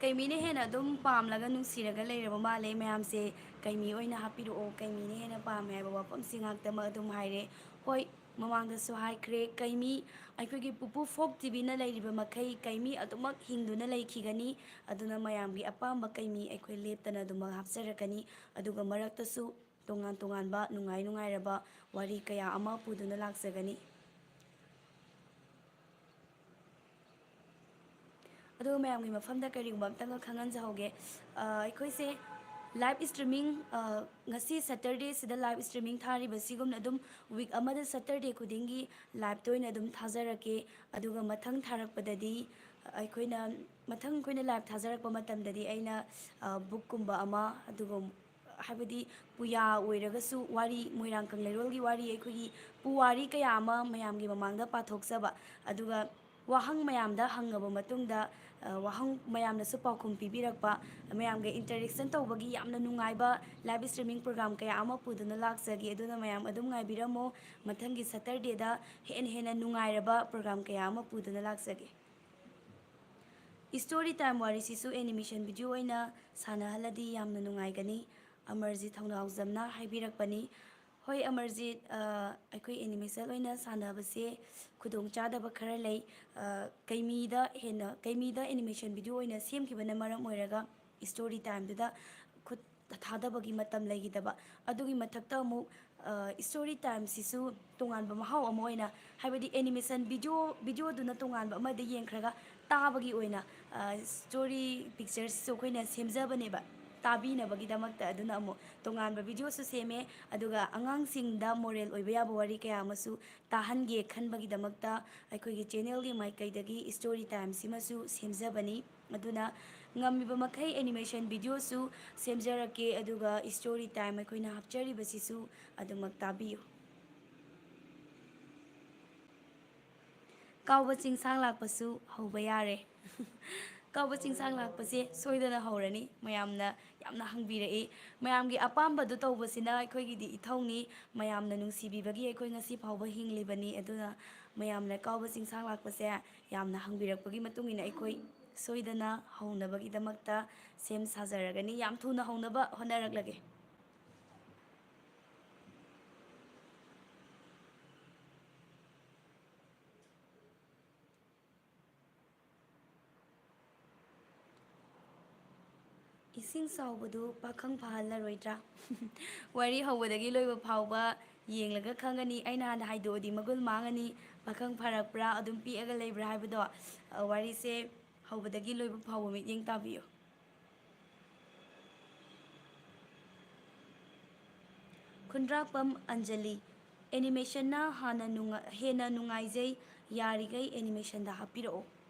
[SPEAKER 1] ꯀꯩꯃꯤꯅ ꯍꯦꯟꯅ ꯑꯗꯨꯝ ꯄꯥꯝꯂꯒ ꯅꯨꯡꯁꯤꯔꯒ ꯂꯩꯔꯕ ꯃꯥꯜꯂꯦ ꯃꯌꯥꯝꯁꯦ ꯀꯩꯃꯤ ꯑꯣꯏꯅ ꯍꯥꯞꯄꯤꯔꯛꯑꯣ ꯀꯩꯃꯤꯅ ꯍꯦꯟꯅ ꯄꯥꯝꯃꯦ ꯍꯥꯏꯕ ꯋꯥꯐꯝꯁꯤ ꯉꯥꯛꯇꯃꯛ ꯑꯗꯨꯝ ꯍꯥꯏꯔꯦ ꯍꯣꯏ ꯃꯃꯥꯡꯗꯁꯨ ꯍꯥꯏꯈ꯭ꯔꯦ ꯀꯩꯃꯤ ꯑꯩꯈꯣꯏꯒꯤ ꯄꯨꯄꯨ ꯐꯣꯛ ꯇꯤꯚꯤꯅ ꯂꯩꯔꯤꯕ ꯃꯈꯩ ꯀꯩꯃꯤ ꯑꯗꯨꯃꯛ ꯍꯤꯡꯗꯨꯅ ꯂꯩꯈꯤꯒꯅꯤ ꯑꯗꯨꯅ ꯃꯌꯥꯝꯒꯤ ꯑꯄꯥꯝꯕ ꯀꯩꯃꯤ ꯑꯩꯈꯣꯏ ꯂꯦꯞꯇꯅ ꯑꯗꯨꯃꯛ ꯍꯥꯞꯆꯔꯛꯀꯅꯤ ꯑꯗꯨꯒ ꯃꯔꯛꯇꯁꯨ ꯇꯣꯉꯥꯟ ꯇꯣꯉꯥꯟꯕ ꯅꯨꯡꯉꯥꯏꯔꯕ ꯋꯥꯔꯤ ꯀꯌꯥ ꯑꯃ ꯄꯨꯗꯨꯅ ꯂꯥꯛꯆꯒꯅꯤ ꯑꯗꯨꯒ ꯃꯌꯥꯝꯒꯤ ꯃꯐꯝꯗ ꯀꯔꯤꯒꯨꯝꯕ ꯑꯝꯇꯪꯒ ꯈꯪꯍꯟꯖꯍꯧꯒꯦ ꯑꯩꯈꯣꯏꯁꯦ ꯂꯥꯏꯚ ꯏꯁꯇ꯭ꯔꯤꯃꯤꯡ ꯉꯁꯤ ꯁꯇꯔꯗꯦꯁꯤꯗ ꯂꯥꯏꯚ ꯏꯁꯇ꯭ꯔꯤꯃꯤꯡ ꯊꯥꯔꯤꯕꯁꯤꯒꯨꯝꯅ ꯑꯗꯨꯝ ꯋꯤꯛ ꯑꯃꯗ ꯁꯇꯔꯗꯦ ꯈꯨꯗꯤꯡꯒꯤ ꯂꯥꯏꯚꯇ ꯑꯣꯏꯅ ꯑꯗꯨꯝ ꯊꯥꯖꯔꯛꯀꯦ ꯑꯗꯨꯒ ꯃꯊꯪ ꯊꯥꯔꯛꯄꯗꯗꯤ ꯑꯩꯈꯣꯏꯅ ꯂꯥꯏꯚ ꯊꯥꯖꯔꯛꯄ ꯃꯇꯝꯗꯗꯤ ꯑꯩꯅ ꯕꯨꯛꯀꯨꯝꯕ ꯑꯃ ꯑꯗꯨꯒ ꯍꯥꯏꯕꯗꯤ ꯄꯨꯌꯥ ꯑꯣꯏꯔꯒꯁꯨ ꯋꯥꯔꯤ ꯃꯣꯏꯔꯥꯡ ꯀꯪꯂꯩꯔꯣꯜꯒꯤ ꯋꯥꯔꯤ ꯑꯩꯈꯣꯏꯒꯤ ꯄꯨꯋꯥꯔꯤ ꯀꯌꯥ ꯑꯃ ꯃꯌꯥꯝꯒꯤ ꯃꯃꯥꯡꯗ ꯄꯥꯊꯣꯛꯆꯕ ꯑꯗꯨꯒ ꯋꯥꯍꯪ ꯃꯌꯥꯝꯗ ꯍꯪꯉꯕ ꯃꯇꯨꯡꯗ ꯋꯥꯍꯪ ꯃꯌꯥꯝꯅꯁꯨ ꯄꯥꯎꯈꯨꯝ ꯄꯤꯕꯤꯔꯛꯄ ꯃꯌꯥꯝꯒ ꯏꯟꯇꯔꯦꯛꯁꯟ ꯇꯧꯕꯒꯤ ꯌꯥꯝꯅ ꯅꯨꯡꯉꯥꯏꯕ ꯂꯥꯏꯚ ꯁ꯭ꯇ꯭ꯔꯤꯃꯤꯡ ꯄ꯭ꯔꯣꯒ꯭ꯔꯥꯝ ꯀꯌꯥ ꯑꯃ ꯄꯨꯗꯨꯅ ꯂꯥꯛꯆꯒꯦ ꯑꯗꯨꯅ ꯃꯌꯥꯝ ꯑꯗꯨꯝ ꯉꯥꯏꯕꯤꯔꯝꯃꯣ ꯃꯊꯪꯒꯤ ꯁꯇꯔꯗꯦꯗ ꯍꯦꯟꯅ ꯅꯨꯡꯉꯥꯏꯔꯕ ꯄ꯭ꯔꯣꯒ꯭ꯔꯥꯝ ꯀꯌꯥ ꯑꯃ ꯄꯨꯗꯨꯅ ꯂꯥꯛꯆꯒꯦ ꯁ꯭ꯇꯣꯔꯤ ꯇꯥꯏꯝ ꯋꯥꯔꯤꯁꯤꯁꯨ ꯑꯦꯅꯤꯃꯦꯁꯟ ꯚꯤꯗꯤꯑꯣ ꯑꯣꯏꯅ ꯁꯥꯟꯅꯍꯜꯂꯗꯤ ꯌꯥꯝꯅ ꯅꯨꯡꯉꯥꯏꯒꯅꯤ ꯑꯃꯔꯖꯤꯠ ꯊꯧꯅꯥꯎꯖꯝꯅ ꯍꯥꯏꯕꯤꯔꯛꯄꯅꯤ ꯍꯣꯏ ꯑꯃꯔꯖꯤꯠ ꯑꯩꯈꯣꯏ ꯑꯦꯅꯤꯃꯦꯁꯟ ꯑꯣꯏꯅ ꯁꯥꯟꯅꯕꯁꯦ ꯈꯨꯗꯣꯡꯆꯥꯗꯕ ꯈꯔ ꯂꯩ ꯀꯩꯃꯤꯗ ꯑꯦꯅꯤꯃꯦꯁꯟ ꯚꯤꯗꯤꯑꯣ ꯑꯣꯏꯅ ꯁꯦꯝꯈꯤꯕꯅ ꯃꯔꯝ ꯑꯣꯏꯔꯒ ꯁ꯭ꯇꯣꯔꯤ ꯇꯥꯏꯝꯗꯨꯗ ꯈꯨꯠ ꯊꯥꯗꯕꯒꯤ ꯃꯇꯝ ꯂꯩꯈꯤꯗꯕ ꯑꯗꯨꯒꯤ ꯃꯊꯛꯇ ꯑꯃꯨꯛ ꯁ꯭ꯇꯣꯔꯤ ꯇꯥꯏꯝꯁꯤꯁꯨ ꯇꯣꯉꯥꯟꯕ ꯃꯍꯥꯎ ꯑꯃ ꯑꯣꯏꯅ ꯍꯥꯏꯕꯗꯤ ꯑꯦꯅꯤꯃꯦꯁꯟ ꯚꯤꯗꯤꯑꯣꯗꯨꯅ ꯇꯣꯉꯥꯟꯕ ꯑꯃꯗ ꯌꯦꯡꯈ꯭ꯔꯒ ꯇꯥꯕꯒꯤ ꯑꯣꯏꯅ ꯁ꯭ꯇꯣꯔꯤ ꯄꯤꯛꯆꯔꯁꯤꯁꯨ ꯑꯩꯈꯣꯏꯅ ꯁꯦꯝꯖꯕꯅꯦꯕ ꯇꯥꯕꯤꯅꯕꯒꯤꯗꯃꯛꯇ ꯑꯗꯨꯅ ꯑꯃꯨꯛ ꯇꯣꯉꯥꯟꯕ ꯚꯤꯗꯤꯑꯣꯁꯨ ꯁꯦꯝꯃꯦ ꯑꯗꯨꯒ ꯑꯉꯥꯡꯁꯤꯡꯗ ꯃꯣꯔꯦꯜ ꯑꯣꯏꯕ ꯌꯥꯕ ꯋꯥꯔꯤ ꯀꯌꯥ ꯑꯃꯁꯨ ꯇꯥꯍꯟꯒꯦ ꯈꯟꯕꯒꯤꯗꯃꯛꯇ ꯑꯩꯈꯣꯏꯒꯤ ꯆꯦꯅꯦꯜꯒꯤ ꯃꯥꯏꯀꯩꯗꯒꯤ ꯁ꯭ꯇꯣꯔꯤ ꯇꯥꯏꯝꯁꯤꯃꯁꯨ ꯁꯦꯝꯖꯕꯅꯤ ꯑꯗꯨꯅ ꯉꯝꯃꯤꯕ ꯃꯈꯩ ꯑꯦꯅꯤꯃꯦꯁꯟ ꯚꯤꯗꯤꯑꯣꯁꯨ ꯁꯦꯝꯖꯔꯛꯀꯦ ꯑꯗꯨꯒ ꯁ꯭ꯇꯣꯔꯤ ꯇꯥꯏꯝ ꯑꯩꯈꯣꯏꯅ ꯍꯥꯞꯆꯔꯤꯕꯁꯤꯁꯨ ꯑꯗꯨꯃꯛ ꯇꯥꯕꯤꯌꯨ ꯀꯥꯎꯕ ꯆꯤꯡꯁꯥꯡ ꯂꯥꯛꯄꯁꯨ ꯍꯧꯕ ꯌꯥꯔꯦ ꯀꯥꯎꯕ ꯆꯤꯡꯁꯥꯡ ꯂꯥꯛꯄꯁꯦ ꯁꯣꯏꯗꯅ ꯍꯧꯔꯅꯤ ꯃꯌꯥꯝꯅ ꯌꯥꯝꯅ ꯍꯪꯕꯤꯔꯛꯏ ꯃꯌꯥꯝꯒꯤ ꯑꯄꯥꯝꯕꯗꯨ ꯇꯧꯕꯁꯤꯅ ꯑꯩꯈꯣꯏꯒꯤꯗꯤ ꯏꯊꯧꯅꯤ ꯃꯌꯥꯝꯅ ꯅꯨꯡꯁꯤꯕꯤꯕꯒꯤ ꯑꯩꯈꯣꯏ ꯉꯁꯤ ꯐꯥꯎꯕ ꯍꯤꯡꯂꯤꯕꯅꯤ ꯑꯗꯨꯅ ꯃꯌꯥꯝꯅ ꯀꯥꯎꯕ ꯆꯤꯡꯁꯥꯡ ꯂꯥꯛꯄꯁꯦ ꯌꯥꯝꯅ ꯍꯪꯕꯤꯔꯛꯄꯒꯤ ꯃꯇꯨꯡ ꯏꯟꯅ ꯑꯩꯈꯣꯏ ꯁꯣꯏꯗꯅ ꯍꯧꯅꯕꯒꯤꯗꯃꯛꯇ ꯁꯦꯝ ꯁꯥꯖꯔꯒꯅꯤ ꯌꯥꯝ ꯊꯨꯅ ꯍꯧꯅꯕ ꯍꯣꯠꯅꯔꯛꯂꯒꯦ ꯏꯁꯤꯡ ꯆꯥꯎꯕꯗꯨ ꯄꯥꯈꯪ ꯐꯍꯜꯂꯔꯣꯏꯗ꯭ꯔꯥ ꯋꯥꯔꯤ ꯍꯧꯕꯗꯒꯤ ꯂꯣꯏꯕ ꯐꯥꯎꯕ ꯌꯦꯡꯂꯒ ꯈꯪꯒꯅꯤ ꯑꯩꯅ ꯍꯥꯟꯅ ꯍꯥꯏꯗꯣꯛꯑꯗꯤ ꯃꯒꯨꯟ ꯃꯥꯡꯉꯅꯤ ꯄꯥꯈꯪ ꯐꯔꯛꯄ꯭ꯔꯥ ꯑꯗꯨꯝ ꯄꯤꯛꯑꯒ ꯂꯩꯕ꯭ꯔꯥ ꯍꯥꯏꯕꯗꯣ ꯋꯥꯔꯤꯁꯦ ꯍꯧꯕꯗꯒꯤ ꯂꯣꯏꯕ ꯐꯥꯎꯕ ꯃꯤꯠꯌꯦꯡ ꯇꯥꯕꯤꯌꯨ ꯈꯨꯟꯗ꯭ꯔꯥꯛꯄꯝ ꯑꯟꯖꯂꯤ ꯑꯦꯅꯤꯃꯦꯁꯟꯅ ꯍꯦꯟꯅ ꯅꯨꯡꯉꯥꯏꯖꯩ ꯌꯥꯔꯤꯈꯩ ꯑꯦꯅꯤꯃꯦꯁꯟꯗ ꯍꯥꯞꯄꯤꯔꯛꯑꯣ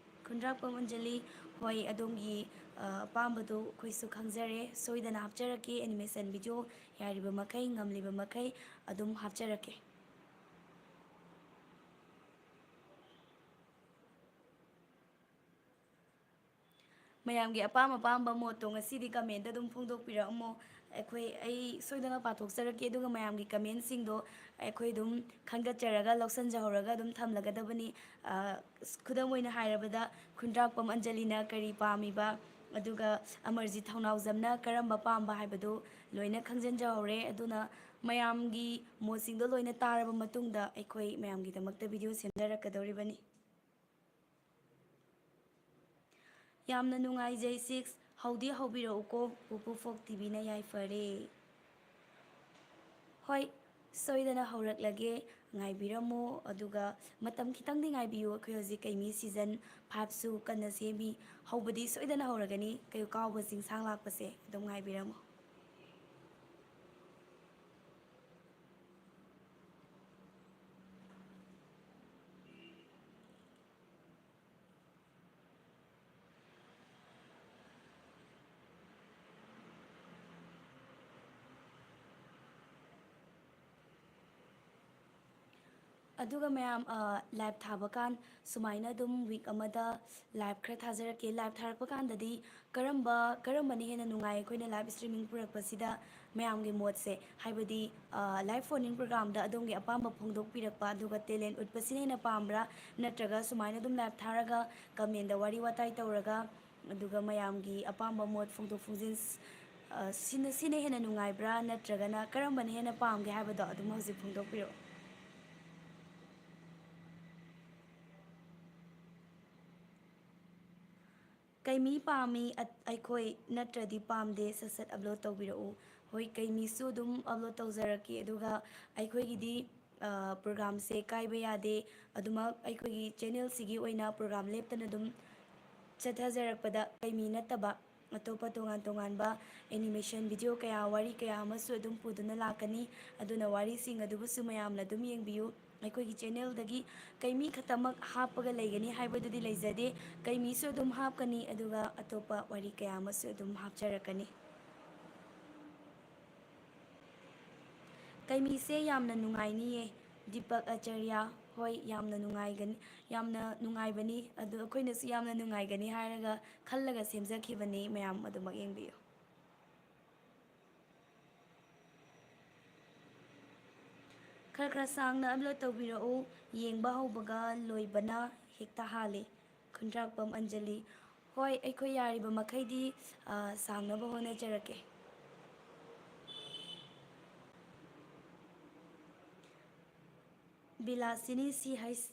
[SPEAKER 1] ꯈꯨꯟꯗ꯭ꯔꯥꯛꯄꯝ ꯑꯟꯖꯂꯤ ꯍꯣꯏ ꯑꯗꯣꯝꯒꯤ ꯑꯄꯥꯝꯕꯗꯨ ꯑꯩꯈꯣꯏꯁꯨ ꯈꯪꯖꯔꯦ ꯁꯣꯏꯗꯅ ꯍꯥꯞꯆꯔꯛꯀꯦ ꯑꯦꯅꯤꯃꯦꯁꯟ ꯚꯤꯗꯤꯑꯣ ꯌꯥꯔꯤꯕ ꯃꯈꯩ ꯉꯝꯂꯤꯕ ꯃꯈꯩ ꯑꯗꯨꯝ ꯍꯥꯞꯆꯔꯛꯀꯦ ꯃꯌꯥꯝꯒꯤ ꯑꯄꯥꯝꯕ ꯃꯣꯠꯇꯣ ꯉꯁꯤꯗꯤ ꯀꯃꯦꯟꯇ ꯑꯗꯨꯝ ꯐꯣꯡꯗꯣꯛꯄꯤꯔꯛꯑꯝꯃꯣ ꯑꯩ ꯁꯣꯏꯗꯅ ꯄꯥꯊꯣꯛꯆꯔꯛꯀꯦ ꯑꯗꯨꯒ ꯃꯌꯥꯝꯒꯤ ꯀꯃꯦꯟꯁꯤꯡꯗꯣ ꯑꯩꯈꯣꯏ ꯑꯗꯨꯝ ꯈꯟꯒꯠꯆꯔꯒ ꯂꯧꯁꯤꯟꯖꯍꯧꯔꯒ ꯑꯗꯨꯝ ꯊꯝꯂꯒꯗꯕꯅꯤ ꯈꯨꯗꯝ ꯑꯣꯏꯅ ꯍꯥꯏꯔꯕꯗ ꯈꯨꯟꯗ꯭ꯔꯥꯛꯄꯝ ꯑꯟꯖꯂꯤꯅ ꯀꯔꯤ ꯄꯥꯝꯃꯤꯕ ꯑꯗꯨꯒ ꯑꯃꯔꯖꯤꯠ ꯊꯧꯅꯥꯎꯖꯝꯅ ꯀꯔꯝꯕ ꯄꯥꯝꯕ ꯍꯥꯏꯕꯗꯨ ꯂꯣꯏꯅ ꯈꯪꯖꯤꯟꯖꯍꯧꯔꯦ ꯑꯗꯨꯅ ꯃꯌꯥꯝꯒꯤ ꯃꯣꯠꯁꯤꯡꯗꯣ ꯂꯣꯏꯅ ꯇꯥꯔꯕ ꯃꯇꯨꯡꯗ ꯑꯩꯈꯣꯏ ꯃꯌꯥꯝꯒꯤꯗꯃꯛꯇ ꯚꯤꯗꯤꯑꯣ ꯁꯦꯝꯖꯔꯛꯀꯗꯧꯔꯤꯕꯅꯤ ꯌꯥꯝꯅ ꯅꯨꯡꯉꯥꯏꯖꯩ ꯁꯤꯛꯁ ꯍꯧꯗꯤ ꯍꯧꯕꯤꯔꯛꯎꯀꯣ ꯄꯨꯄꯨ ꯐꯣꯛ ꯇꯤꯚꯤꯅ ꯌꯥꯏꯐꯔꯦ ꯍꯣꯏ ꯁꯣꯏꯗꯅ ꯍꯧꯔꯛꯂꯒꯦ ꯉꯥꯏꯕꯤꯔꯝꯃꯣ ꯑꯗꯨꯒ ꯃꯇꯝ ꯈꯤꯇꯪꯗꯤ ꯉꯥꯏꯕꯤꯌꯨ ꯑꯩꯈꯣꯏ ꯍꯧꯖꯤꯛ ꯀꯩꯃꯤ ꯁꯤꯖꯟ 5ꯁꯨ ꯀꯟꯅ ꯁꯦꯝꯃꯤ ꯍꯧꯕꯗꯤ ꯁꯣꯏꯗꯅ ꯍꯧꯔꯒꯅꯤ ꯀꯥꯎꯕ ꯆꯤꯡꯁꯥꯡ ꯂꯥꯛꯄꯁꯦ ꯑꯗꯨꯝ ꯉꯥꯏꯕꯤꯔꯝꯃꯣ ꯑꯗꯨꯒ ꯃꯌꯥꯝ ꯂꯥꯏꯚ ꯊꯥꯕ ꯀꯥꯟ ꯁꯨꯃꯥꯏꯅ ꯑꯗꯨꯝ ꯋꯤꯛ ꯑꯃꯗ ꯂꯥꯏꯚ ꯈꯔ ꯊꯥꯖꯔꯛꯀꯦ ꯂꯥꯏꯚ ꯊꯥꯔꯛꯄ ꯀꯥꯟꯗꯗꯤ ꯀꯔꯝꯕꯅ ꯍꯦꯟꯅ ꯅꯨꯡꯉꯥꯏ ꯑꯩꯈꯣꯏꯅ ꯂꯥꯏꯚ ꯁ꯭ꯇ꯭ꯔꯤꯃꯤꯡ ꯄꯨꯔꯛꯄꯁꯤꯗ ꯃꯌꯥꯝꯒꯤ ꯃꯣꯠꯁꯦ ꯍꯥꯏꯕꯗꯤ ꯂꯥꯏꯚ ꯐꯣꯟ-ꯏꯟ ꯄ꯭ꯔꯣꯒ꯭ꯔꯥꯝꯗ ꯑꯗꯣꯝꯒꯤ ꯑꯄꯥꯝꯕ ꯐꯣꯡꯗꯣꯛꯄꯤꯔꯛꯄ ꯑꯗꯨꯒ ꯇꯦꯂꯦꯟ ꯎꯠꯄꯁꯤꯅ ꯍꯦꯟꯅ ꯄꯥꯝꯕ꯭ꯔꯥ ꯅꯠꯇ꯭ꯔꯒ ꯁꯨꯃꯥꯏꯅ ꯑꯗꯨꯝ ꯂꯥꯏꯚ ꯊꯥꯔꯒ ꯀꯃꯦꯟꯗ ꯋꯥꯔꯤ ꯋꯥꯇꯥꯏ ꯇꯧꯔꯒ ꯑꯗꯨꯒ ꯃꯌꯥꯝꯒꯤ ꯑꯄꯥꯝꯕ ꯃꯣꯠ ꯐꯣꯡꯗꯣꯛ ꯐꯣꯡꯖꯤꯟ ꯁꯤꯅ ꯍꯦꯟꯅ ꯅꯨꯡꯉꯥꯏꯕ꯭ꯔꯥ ꯅꯠꯇ꯭ꯔꯒꯅ ꯀꯔꯝꯕꯅ ꯍꯦꯟꯅ ꯄꯥꯝꯒꯦ ꯍꯥꯏꯕꯗꯣ ꯑꯗꯨꯝ ꯍꯧꯖꯤꯛ ꯐꯣꯡꯗꯣꯛꯄꯤꯔꯛꯑꯣ ꯀꯩꯃꯤ ꯄꯥꯝꯃꯤ ꯑꯩꯈꯣꯏ ꯅꯠꯇ꯭ꯔꯗꯤ ꯄꯥꯝꯗꯦ ꯁꯠ ꯑꯞꯂꯣꯗ ꯇꯧꯕꯤꯔꯛꯎ ꯍꯣꯏ ꯀꯩꯃꯤꯁꯨ ꯑꯗꯨꯝ ꯑꯞꯂꯣꯗ ꯇꯧꯖꯔꯛꯀꯦ ꯑꯗꯨꯒ ꯑꯩꯈꯣꯏꯒꯤꯗꯤ ꯄ꯭ꯔꯣꯒ꯭ꯔꯥꯝꯁꯦ ꯀꯥꯏꯕ ꯌꯥꯗꯦ ꯑꯗꯨꯃꯛ ꯑꯩꯈꯣꯏꯒꯤ ꯆꯦꯅꯦꯜꯁꯤꯒꯤ ꯑꯣꯏꯅ ꯄ꯭ꯔꯣꯒ꯭ꯔꯥꯝ ꯂꯦꯞꯇꯅ ꯑꯗꯨꯝ ꯆꯠꯊꯖꯔꯛꯄꯗ ꯀꯩꯃꯤ ꯅꯠꯇꯕ ꯑꯇꯣꯞꯄ ꯇꯣꯉꯥꯟ ꯇꯣꯉꯥꯟꯕ ꯑꯦꯅꯤꯃꯦꯁꯟ ꯚꯤꯗꯤꯑꯣ ꯀꯌꯥ ꯋꯥꯔꯤ ꯀꯌꯥ ꯑꯃꯁꯨ ꯑꯗꯨꯝ ꯄꯨꯗꯨꯅ ꯂꯥꯛꯀꯅꯤ ꯑꯗꯨꯅ ꯋꯥꯔꯤꯁꯤꯡ ꯑꯗꯨꯕꯨꯁꯨ ꯃꯌꯥꯝꯅ ꯑꯗꯨꯝ ꯌꯦꯡꯕꯤꯌꯨ ꯑꯩꯈꯣꯏꯒꯤ ꯆꯦꯅꯦꯜꯗꯒꯤ ꯀꯩꯃꯤ ꯈꯛꯇꯃꯛ ꯍꯥꯞꯄꯒ ꯂꯩꯒꯅꯤ ꯍꯥꯏꯕꯗꯨꯗꯤ ꯂꯩꯖꯗꯦ ꯀꯩꯃꯤꯁꯨ ꯑꯗꯨꯝ ꯍꯥꯞꯀꯅꯤ ꯑꯗꯨꯒ ꯑꯇꯣꯞꯄ ꯋꯥꯔꯤ ꯀꯌꯥ ꯑꯃꯁꯨ ꯑꯗꯨꯝ ꯍꯥꯞꯆꯔꯛꯀꯅꯤ ꯀꯩꯃꯤꯁꯦ ꯌꯥꯝꯅ ꯅꯨꯡꯉꯥꯏꯅꯤꯌꯦ ꯗꯤꯄꯛ ꯑꯆꯔꯌꯥ ꯍꯣꯏ ꯌꯥꯝꯅ ꯅꯨꯡꯉꯥꯏꯒꯅꯤ, ꯌꯥꯝꯅ ꯅꯨꯡꯉꯥꯏꯕꯅꯤ, ꯑꯗꯨ ꯑꯩꯈꯣꯏꯅꯁꯨ ꯌꯥꯝꯅ ꯅꯨꯡꯉꯥꯏꯒꯅꯤ ꯍꯥꯏꯔꯒ ꯈꯜꯂꯒ ꯁꯦꯝꯖꯈꯤꯕꯅꯤ. ꯃꯌꯥꯝ ꯑꯗꯨꯃꯛ ꯌꯦꯡꯕꯤꯌꯨ. ꯈꯔ ꯈꯔ ꯁꯥꯡꯅ ꯑꯞꯂꯣꯗ ꯇꯧꯕꯤꯔꯛꯎ. ꯌꯦꯡꯕ ꯍꯧꯕꯒ ꯂꯣꯏꯕꯅ ꯍꯦꯛꯇ ꯍꯥꯜꯂꯤ. ꯈꯨꯟꯗ꯭ꯔꯥꯛꯄꯝ ꯑꯟꯖꯂꯤ: ꯍꯣꯏ ꯑꯩꯈꯣꯏ ꯌꯥꯔꯤꯕ ꯃꯈꯩꯗꯤ ꯁꯥꯡꯅꯕ ꯍꯣꯠꯅꯖꯔꯛꯀꯦ. ꯕꯤꯂꯥꯁꯤꯅꯤ ꯁꯤ ꯍꯩꯁ: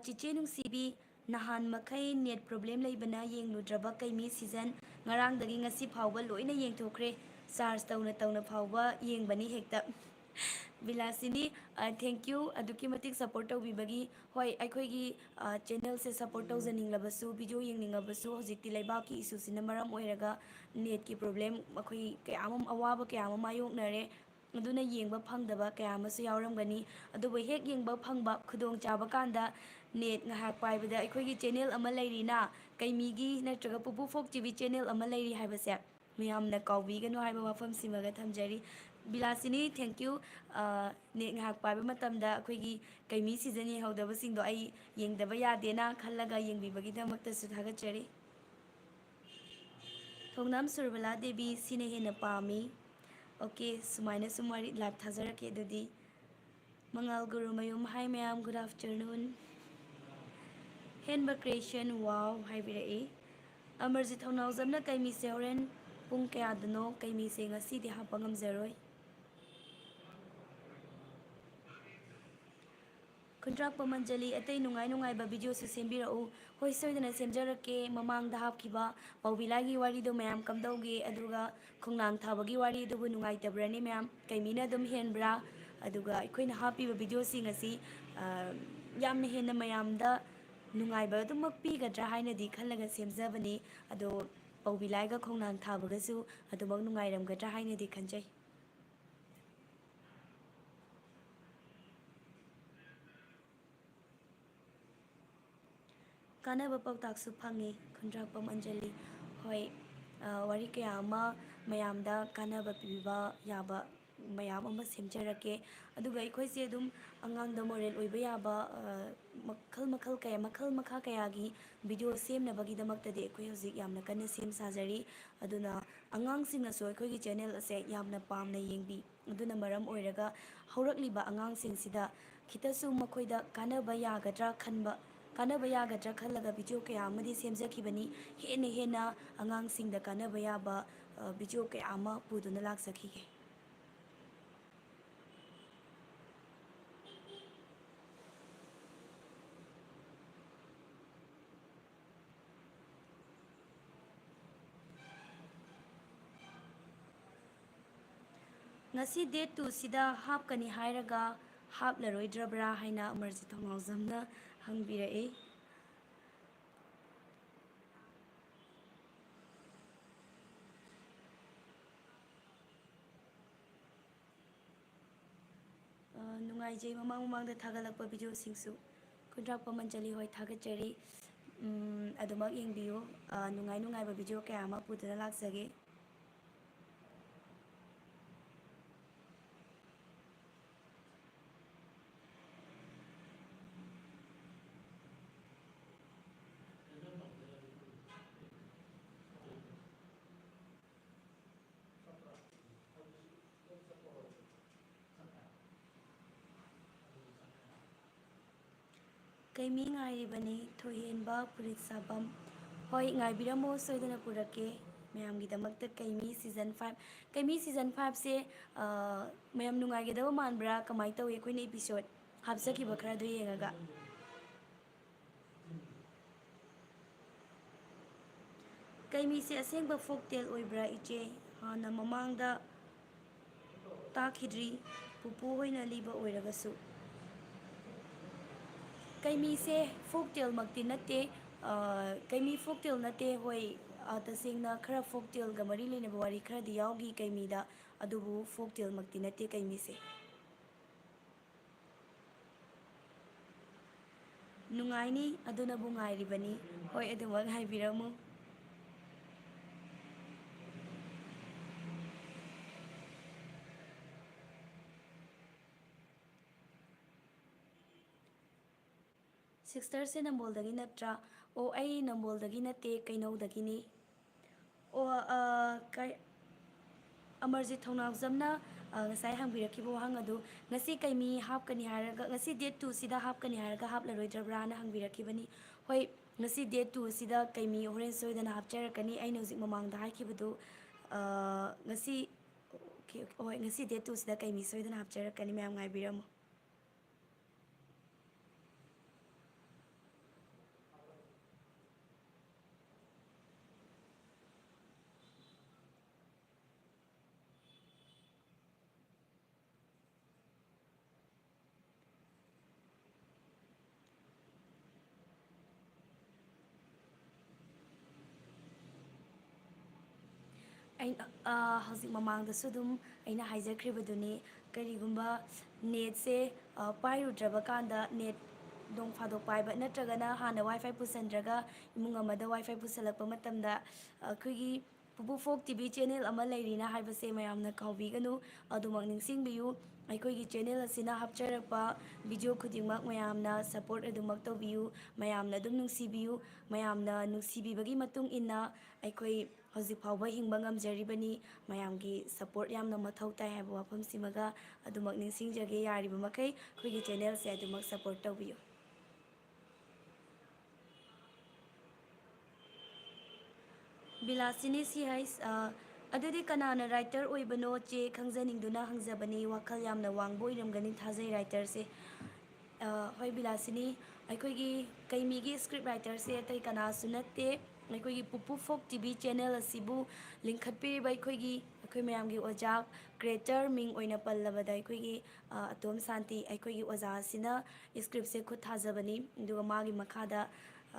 [SPEAKER 1] ꯆꯤꯆꯦ ꯅꯨꯡꯁꯤꯕꯤ, ꯅꯍꯥꯟ ꯃꯈꯩ ꯅꯦꯠ ꯄ꯭ꯔꯣꯕ꯭ꯂꯦꯝ ꯂꯩꯕꯅ ꯌꯦꯡꯂꯨꯗ꯭ꯔꯕ ꯀꯩꯃꯤ ꯁꯤꯖꯟ ꯉꯔꯥꯡꯗꯒꯤ ꯉꯁꯤ ꯐꯥꯎꯕ ꯂꯣꯏꯅ ꯌꯦꯡꯊꯣꯛꯈ꯭ꯔꯦ. ꯆꯥꯔꯖ ꯇꯧꯅ ꯇꯧꯅ ꯐꯥꯎꯕ ꯌꯦꯡꯕꯅꯤ ꯍꯦꯛꯇ. ꯕꯤꯂꯥꯁꯤꯅꯤ, ꯊꯦꯡꯛ ꯌꯨ ꯑꯗꯨꯛꯀꯤ ꯃꯇꯤꯛ ꯁꯞꯄꯣꯔꯠ ꯇꯧꯕꯤꯕꯒꯤ. ꯍꯣꯏ ꯑꯩꯈꯣꯏꯒꯤ ꯆꯦꯅꯦꯜꯁꯦ ꯁꯞꯄꯣꯔꯠ ꯇꯧꯖꯅꯤꯡꯂꯕꯁꯨ, ꯚꯤꯗꯤꯑꯣ ꯌꯦꯡꯅꯤꯡꯉꯕꯁꯨ, ꯍꯧꯖꯤꯛꯇꯤ ꯂꯩꯕꯥꯛꯀꯤ ꯏꯁꯨꯁꯤꯅ ꯃꯔꯝ ꯑꯣꯏꯔꯒ ꯅꯦꯠꯀꯤ ꯄ꯭ꯔꯣꯕ꯭ꯂꯦꯝ ꯑꯩꯈꯣꯏ ꯀꯌꯥ ꯑꯃ, ꯑꯋꯥꯕ ꯀꯌꯥ ꯑꯃ ꯃꯥꯌꯣꯛꯅꯔꯦ. ꯑꯗꯨꯅ ꯌꯦꯡꯕ ꯐꯪꯗꯕ ꯀꯌꯥ ꯑꯃꯁꯨ ꯌꯥꯎꯔꯝꯒꯅꯤ. ꯑꯗꯨꯕꯨ ꯍꯦꯛ ꯌꯦꯡꯕ ꯐꯪꯕ ꯈꯨꯗꯣꯡꯆꯥꯕ ꯀꯥꯟꯗ ꯅꯦꯠ ꯉꯥꯏꯍꯥꯛ ꯄꯥꯏꯕꯗ ꯑꯩꯈꯣꯏꯒꯤ ꯆꯦꯅꯦꯜ ꯑꯃ ꯂꯩꯔꯤꯅ, ꯀꯩꯃꯤꯒꯤ ꯅꯠꯇ꯭ꯔꯒ ꯄꯨꯄꯨ ꯐꯣꯛ ꯇꯤꯚꯤ ꯆꯦꯅꯦꯜ ꯑꯃ ꯂꯩꯔꯤ ꯍꯥꯏꯕꯁꯦ ꯃꯌꯥꯝꯅ ꯀꯥꯎꯕꯤꯒꯅꯨ ꯍꯥꯏꯕ ꯋꯥꯐꯝꯁꯤꯃꯒ ꯊꯝꯖꯔꯤ. ꯕꯤꯂꯥꯁꯤꯅꯤ, ꯊꯦꯡꯛ ꯌꯨ. ꯅꯦꯠ ꯉꯥꯏꯍꯥꯛ ꯄꯥꯏꯕ ꯃꯇꯝꯗ ꯑꯩꯈꯣꯏꯒꯤ ꯀꯩꯃꯤ ꯁꯤꯖꯟ ꯌꯦꯡꯍꯧꯗꯕꯁꯤꯡꯗꯣ ꯑꯩ ꯌꯦꯡꯗꯕ ꯌꯥꯗꯦꯅ ꯈꯜꯂꯒ ꯌꯦꯡꯕꯤꯕꯒꯤꯗꯃꯛꯇꯁꯨ ꯊꯥꯒꯠꯆꯔꯤ. ꯊꯣꯡꯅꯥꯝ ꯁꯨꯔꯕꯂꯥ ꯗꯦꯕꯤ: ꯁꯤꯅ ꯍꯦꯟꯅ ꯄꯥꯝꯃꯤ. ꯑꯣꯀꯦ, ꯁꯨꯃꯥꯏꯅ ꯁꯨꯝ ꯋꯥꯔꯤ ꯂꯥꯏꯚ ꯊꯥꯖꯔꯛꯀꯦ ꯑꯗꯨꯗꯤ. ꯃꯉꯥꯜ ꯒꯨꯔꯨꯃꯌꯨꯝ: ꯍꯥꯏ ꯃꯌꯥꯝ, ꯒꯨꯗ ꯑꯥꯐꯇꯔꯅꯨꯟ. ꯍꯦꯟꯕ ꯀ꯭ꯔꯤꯌꯦꯁꯟ: ꯋꯥꯎ ꯍꯥꯏꯕꯤꯔꯛꯏ. ꯑꯃꯔꯖꯤꯠ ꯊꯧꯅꯥꯎꯖꯝꯅ ꯀꯩꯃꯤꯁꯦ ꯍꯣꯔꯦꯟ ꯄꯨꯡ ꯀꯌꯥꯗꯅꯣ? ꯀꯩꯃꯤꯁꯦ ꯉꯁꯤꯗꯤ ꯍꯥꯞꯄ ꯉꯝꯖꯔꯣꯏ. ꯈꯨꯟꯗ꯭ꯔꯥꯛꯄꯝ ꯑꯟꯖꯂꯤ: ꯑꯇꯩ ꯅꯨꯡꯉꯥꯏ ꯅꯨꯡꯉꯥꯏꯕ ꯚꯤꯗꯤꯑꯣꯁꯨ ꯁꯦꯝꯕꯤꯔꯛꯎ. ꯍꯣꯏ, ꯁꯣꯏꯗꯅ ꯁꯦꯝꯖꯔꯛꯀꯦ. ꯃꯃꯥꯡꯗ ꯍꯥꯞꯈꯤꯕ ꯄꯥꯎꯕꯤꯂꯥꯒꯤ ꯋꯥꯔꯤꯗꯣ ꯃꯌꯥꯝ ꯀꯝꯗꯧꯒꯦ? ꯑꯗꯨꯒ ꯈꯣꯡꯅꯥꯡ ꯊꯥꯕꯒꯤ ꯋꯥꯔꯤ ꯑꯗꯨꯕꯨ ꯅꯨꯡꯉꯥꯏꯇꯕ꯭ꯔꯅꯤ ꯃꯌꯥꯝ? ꯀꯩꯃꯤꯅ ꯑꯗꯨꯝ ꯍꯦꯟꯕ꯭ꯔꯥ? ꯑꯗꯨꯒ ꯑꯩꯈꯣꯏꯅ ꯍꯥꯞꯄꯤꯕ ꯚꯤꯗꯤꯑꯣꯁꯤꯡ ꯑꯁꯤ ꯌꯥꯝꯅ ꯍꯦꯟꯅ ꯃꯌꯥꯝꯗ ꯅꯨꯡꯉꯥꯏꯕ ꯑꯗꯨꯃꯛ ꯄꯤꯒꯗ꯭ꯔꯥ ꯍꯥꯏꯅꯗꯤ ꯈꯜꯂꯒ ꯁꯦꯝꯖꯕꯅꯤ. ꯑꯗꯣ ꯄꯥꯎꯕꯤꯂꯥꯒ ꯈꯣꯡꯅꯥꯡ ꯊꯥꯕꯒꯁꯨ ꯑꯗꯨꯃꯛ ꯅꯨꯡꯉꯥꯏꯔꯝꯒꯗ꯭ꯔꯥ ꯍꯥꯏꯅꯗꯤ ꯈꯟꯖꯩ. ꯀꯥꯟꯅꯕ ꯄꯥꯎꯇꯥꯛꯁꯨ ꯐꯪꯉꯤ. ꯈꯨꯟꯗ꯭ꯔꯥꯛꯄꯝ ꯑꯟꯖꯂꯤ: ꯍꯣꯏ, ꯋꯥꯔꯤ ꯀꯌꯥ ꯑꯃ ꯃꯌꯥꯝꯗ ꯀꯥꯟꯅꯕ ꯄꯤꯕꯤꯕ ꯌꯥꯕ ꯃꯌꯥꯝ ꯑꯃ ꯁꯦꯝꯖꯔꯛꯀꯦ. ꯑꯗꯨꯒ ꯑꯩꯈꯣꯏꯁꯦ ꯑꯗꯨꯝ ꯑꯉꯥꯡꯗ ꯃꯣꯔꯦꯜ ꯑꯣꯏꯕ ꯌꯥꯕ ꯃꯈꯜ ꯃꯈꯥ ꯀꯌꯥꯒꯤ ꯚꯤꯗꯤꯑꯣ ꯁꯦꯝꯅꯕꯒꯤꯗꯃꯛꯇꯗꯤ ꯑꯩꯈꯣꯏ ꯍꯧꯖꯤꯛ ꯌꯥꯝꯅ ꯀꯟꯅ ꯁꯦꯝ ꯁꯥꯖꯔꯤ. ꯑꯗꯨꯅ ꯑꯉꯥꯡꯁꯤꯡꯅꯁꯨ ꯑꯩꯈꯣꯏꯒꯤ ꯆꯦꯅꯦꯜ ꯑꯁꯦ ꯌꯥꯝꯅ ꯄꯥꯝꯅ ꯌꯦꯡꯕꯤ. ꯑꯗꯨꯅ ꯃꯔꯝ ꯑꯣꯏꯔꯒ ꯍꯧꯔꯛꯂꯤꯕ ꯑꯉꯥꯡꯁꯤꯡꯁꯤꯗ ꯈꯤꯇꯁꯨ ꯃꯈꯣꯏꯗ ꯀꯥꯟꯅꯕ ꯌꯥꯒꯗ꯭ꯔꯥ ꯈꯜꯂꯒ ꯚꯤꯗꯤꯑꯣ ꯀꯌꯥ ꯑꯃꯗꯤ ꯁꯦꯝꯖꯈꯤꯕꯅꯤ. ꯍꯦꯟꯅ ꯍꯦꯟꯅ ꯑꯉꯥꯡꯁꯤꯡꯗ ꯀꯥꯟꯅꯕ ꯌꯥꯕ ꯚꯤꯗꯤꯑꯣ ꯀꯌా ꯑꯃ ꯄꯨꯗꯨꯅ ꯂꯥꯛꯆꯈꯤꯒꯦ. ꯉꯁꯤ ꯗꯦꯠ 2 ꯍꯥꯞꯀꯅꯤ ꯍꯥꯏꯔꯒ ꯍꯥꯞꯂꯔꯣꯏꯗ꯭ꯔꯕ꯭ꯔꯥ ꯍꯥꯏꯅ ꯑꯃꯔꯖꯤꯠ ꯊꯧꯅꯥꯎꯖꯝꯅ ꯍꯪꯕꯤꯔꯛꯏ. ꯅꯨꯡꯉꯥꯏꯖꯩ ꯃꯃꯥꯡꯗ ꯊꯥꯒꯠꯂꯛꯄ ꯚꯤꯗꯤꯑꯣꯁꯤꯡꯁꯨ. ꯈꯨꯟꯗ꯭ꯔꯥꯛꯄꯝ ꯑꯟꯖꯂꯤ: ꯍꯣꯏ, ꯊꯥꯒꯠꯆꯔꯤ. ꯑꯗꯨꯃꯛ ꯌꯦꯡꯕꯤꯌꯨ. ꯅꯨꯡꯉꯥꯏ ꯅꯨꯡꯉꯥꯏꯕ ꯚꯤꯗꯤꯑꯣ ꯀꯌꯥ ꯑꯃ ꯄꯨꯗꯨꯅ ꯂꯥꯛꯆꯒꯦ. ꯀꯩꯃꯤ ꯉꯥꯏꯔꯤꯕꯅꯤ. ꯊꯣꯏꯍꯦꯟꯕ ꯐꯨꯔꯤꯠꯁꯥꯕꯝ: ꯍꯣꯏ, ꯉꯥꯏꯕꯤꯔꯝꯃꯣ, ꯁꯣꯏꯗꯅ ꯄꯨꯔꯛꯀꯦ ꯃꯌꯥꯝꯒꯤꯗꯃꯛꯇ. ꯀꯩꯃꯤ ꯁꯤꯖꯟ 5: ꯀꯩꯃꯤ ꯁꯤꯖꯟ 5ꯁꯦ ꯃꯌꯥꯝ ꯅꯨꯡꯉꯥꯏꯒꯗꯕ ꯃꯥꯟꯕ꯭ꯔꯥ? ꯀꯃꯥꯏꯅ ꯇꯧꯏ? ꯑꯩꯈꯣꯏꯅ ꯏꯄꯤꯁꯣꯠ ꯍꯥꯞꯆꯈꯤꯕ ꯈꯔꯗꯣ ꯌꯦꯡꯉꯒ. ꯀꯩꯃꯤꯁꯦ ꯑꯁꯦꯡꯕ ꯐꯣꯛ ꯇꯦꯜ ꯑꯣꯏꯕ꯭ꯔꯥ ꯏꯆꯦ? ꯍꯥꯟꯅ ꯃꯃꯥꯡꯗ ꯇꯥꯈꯤꯗ꯭ꯔꯤ, ꯄꯨꯄꯨ ꯍꯣꯏꯅ ꯂꯤꯕ ꯑꯣꯏꯔꯒꯁꯨ. ꯀꯩꯃꯤꯁꯦ ꯐꯣꯛꯇꯦꯜꯃꯛꯇꯤ ꯅꯠꯇꯦ. ꯀꯩꯃꯤ ꯐꯣꯛꯇꯦꯜ ꯅꯠꯇꯦ. ꯍꯣꯏ, ꯇꯁꯦꯡꯅ ꯈꯔ ꯐꯣꯛꯇꯦꯜꯒ ꯃꯔꯤ ꯂꯩꯅꯕ ꯋꯥꯔꯤ ꯈꯔꯗꯤ ꯌꯥꯎꯈꯤ ꯀꯩꯃꯤꯗ. ꯑꯗꯨꯕꯨ ꯐꯣꯛꯇꯦꯜꯃꯛꯇꯤ ꯅꯠꯇꯦ ꯀꯩꯃꯤꯁꯦ. ꯅꯨꯡꯉꯥꯏꯅꯤ, ꯑꯗꯨꯅꯕꯨ ꯉꯥꯏꯔꯤꯕꯅꯤ. ꯍꯣꯏ, ꯑꯗꯨꯃꯛ ꯍꯥꯏꯕꯤꯔꯝꯃꯨ. ꯁꯤꯛꯁꯇꯔꯁꯦ ꯅꯝꯕꯣꯜꯗꯒꯤ ꯅꯠꯇ꯭ꯔꯥ? ꯑꯣ ꯑꯩ ꯅꯝꯕꯣꯜꯗꯒꯤ ꯅꯠꯇꯦ ꯀꯩꯅꯧꯗꯒꯤꯅꯤ꯫ ꯑꯣ ꯑꯃꯔꯖꯤꯠ ꯊꯧꯅꯥꯎꯖꯝꯅ ꯉꯁꯥꯏ ꯍꯪꯕꯤꯔꯛꯈꯤꯕ ꯋꯥꯍꯪ ꯑꯗꯨ ꯉꯁꯤ ꯀꯩꯃꯤ ꯍꯥꯞꯀꯅꯤ ꯍꯥꯏꯔꯒ ꯉꯁꯤ ꯗꯦꯠ 2ꯁꯤꯗ ꯍꯥꯞꯀꯅꯤ ꯍꯥꯏꯔꯒ ꯍꯥꯞꯂꯔꯣꯏꯗ꯭ꯔꯕ꯭ꯔꯥꯅ ꯍꯪꯕꯤꯔꯛꯈꯤꯕꯅꯤ꯫ ꯍꯣꯏ ꯉꯁꯤ ꯗꯦꯠ 2ꯁꯤꯗ ꯀꯩꯃꯤ ꯍꯣꯔꯦꯟ ꯁꯣꯏꯗꯅ ꯍꯥꯞꯆꯔꯛꯀꯅꯤ ꯑꯩꯅ ꯍꯧꯖꯤꯛ ꯃꯃꯥꯡꯗ ꯍꯥꯏꯈꯤꯕꯗꯨ ꯉꯁꯤ ꯍꯣꯏ ꯉꯁꯤ ꯗꯦꯠ 2ꯁꯤꯗ ꯀꯩꯃꯤ ꯁꯣꯏꯗꯅ ꯍꯥꯞꯆꯔꯛꯀꯅꯤ ꯃꯌꯥꯝ ꯉꯥꯏꯕꯤꯔꯝꯃꯨ꯫ ꯍꯧꯖꯤꯛ ꯃꯃꯥꯡꯗꯁꯨ ꯑꯗꯨꯝ ꯑꯩꯅ ꯍꯥꯏꯖꯈ꯭ꯔꯤꯕꯗꯨꯅꯤ ꯀꯔꯤꯒꯨꯝꯕ ꯅꯦꯠꯁꯦ ꯄꯥꯏꯔꯨꯗ꯭ꯔꯕ ꯀꯥꯟꯗ ꯅꯦꯠ ꯅꯣꯡ ꯐꯥꯗꯣꯛ ꯄꯥꯏꯕ ꯅꯠꯇ꯭ꯔꯒꯅ ꯍꯥꯟꯅ ꯋꯥꯏꯐꯥꯏ ꯄꯨꯁꯟꯗ꯭ꯔꯒ ꯏꯃꯨꯡ ꯑꯃꯗ ꯋꯥꯏꯐꯥꯏ ꯄꯨꯁꯜꯂꯛꯄ ꯃꯇꯝꯗ ꯑꯩꯈꯣꯏꯒꯤ ꯄꯨꯄꯨ ꯐꯣꯛ ꯇꯤꯚꯤ ꯆꯦꯅꯦꯜ ꯑꯃ ꯂꯩꯔꯤꯅ ꯍꯥꯏꯕꯁꯦ ꯃꯌꯥꯝꯅ ꯀꯥꯎꯕꯤꯒꯅꯨ ꯑꯗꯨꯃꯛ ꯅꯤꯡꯁꯤꯡꯕꯤꯌꯨ ꯑꯩꯈꯣꯏꯒꯤ ꯆꯦꯅꯦꯜ ꯑꯁꯤꯅ ꯍꯥꯞꯆꯔꯛꯄ ꯚꯤꯗꯤꯑꯣ ꯈꯨꯗꯤꯡꯃꯛ ꯃꯌꯥꯝꯅ ꯁꯄꯣꯔꯠ ꯑꯗꯨꯃꯛ ꯇꯧꯕꯤꯌꯨ ꯃꯌꯥꯝꯅ ꯑꯗꯨꯝ ꯅꯨꯡꯁꯤꯕꯤꯌꯨ ꯃꯌꯥꯝꯅ ꯅꯨꯡꯁꯤꯕꯤꯕꯒꯤ ꯃꯇꯨꯡ ꯏꯟꯅ ꯑꯩꯈꯣꯏ ꯍꯧꯖꯤꯛ ꯐꯥꯎꯕ ꯍꯤꯡꯕ ꯉꯝꯖꯔꯤꯕꯅꯤ ꯃꯌꯥꯝꯒꯤ ꯁꯄꯣꯔꯠ ꯌꯥꯝꯅ ꯃꯊꯧ ꯇꯥꯏ ꯍꯥꯏꯕ ꯋꯥꯐꯝꯁꯤꯃꯒ ꯑꯗꯨꯃꯛ ꯅꯤꯡꯁꯤꯡꯖꯒꯦ ꯌꯥꯔꯤꯕ ꯃꯈꯩ ꯑꯩꯈꯣꯏꯒꯤ ꯆꯦꯅꯦꯜꯁꯦ ꯑꯗꯨꯃꯛ ꯁꯄꯣꯔꯠ ꯇꯧꯕꯤꯌꯨ꯫ ꯕꯤꯂꯥꯁꯤꯅꯤ ꯁꯤ ꯍꯩꯁ ꯑꯗꯨꯗꯤ ꯀꯅꯥꯅ ꯔꯥꯏꯇꯔ ꯑꯣꯏꯕꯅꯣ ꯆꯦ ꯈꯪꯖꯅꯤꯡꯗꯨꯅ ꯍꯪꯖꯕꯅꯤ ꯋꯥꯈꯜ ꯌꯥꯝꯅ ꯋꯥꯡꯕ ꯑꯣꯏꯔꯝꯒꯅꯤ ꯊꯥꯖꯩ ꯔꯥꯏꯇꯔꯁꯦ ꯍꯣꯏ ꯕꯤꯂꯥꯁꯤꯅꯤ ꯑꯩꯈꯣꯏꯒꯤ ꯀꯩꯃꯤꯒꯤ ꯁ꯭ꯀ꯭ꯔꯤꯞ ꯔꯥꯏꯇꯔꯁꯦ ꯑꯇꯩ ꯀꯅꯥꯁꯨ ꯅꯠꯇꯦ ꯑꯩꯈꯣꯏꯒꯤ ꯄꯨꯄꯨ ꯐꯣꯛ ꯇꯤꯚꯤ ꯆꯦꯅꯦꯜ ꯑꯁꯤꯕꯨ ꯂꯤꯡꯈꯠꯄꯤꯔꯤꯕ ꯑꯩꯈꯣꯏ ꯃꯌꯥꯝꯒꯤ ꯑꯣꯖꯥ ꯀ꯭ꯔꯤꯌꯦꯇꯔ ꯃꯤꯡ ꯑꯣꯏꯅ ꯄꯜꯂꯕꯗ ꯑꯩꯈꯣꯏꯒꯤ ꯑꯇꯣꯝ ꯁꯥꯟꯇꯤ ꯑꯩꯈꯣꯏꯒꯤ ꯑꯣꯖꯥ ꯑꯁꯤꯅ ꯁ꯭ꯀ꯭ꯔꯤꯞꯁꯦ ꯈꯨꯠ ꯊꯥꯖꯕꯅꯤ ꯑꯗꯨꯒ ꯃꯥꯒꯤ ꯃꯈꯥꯗ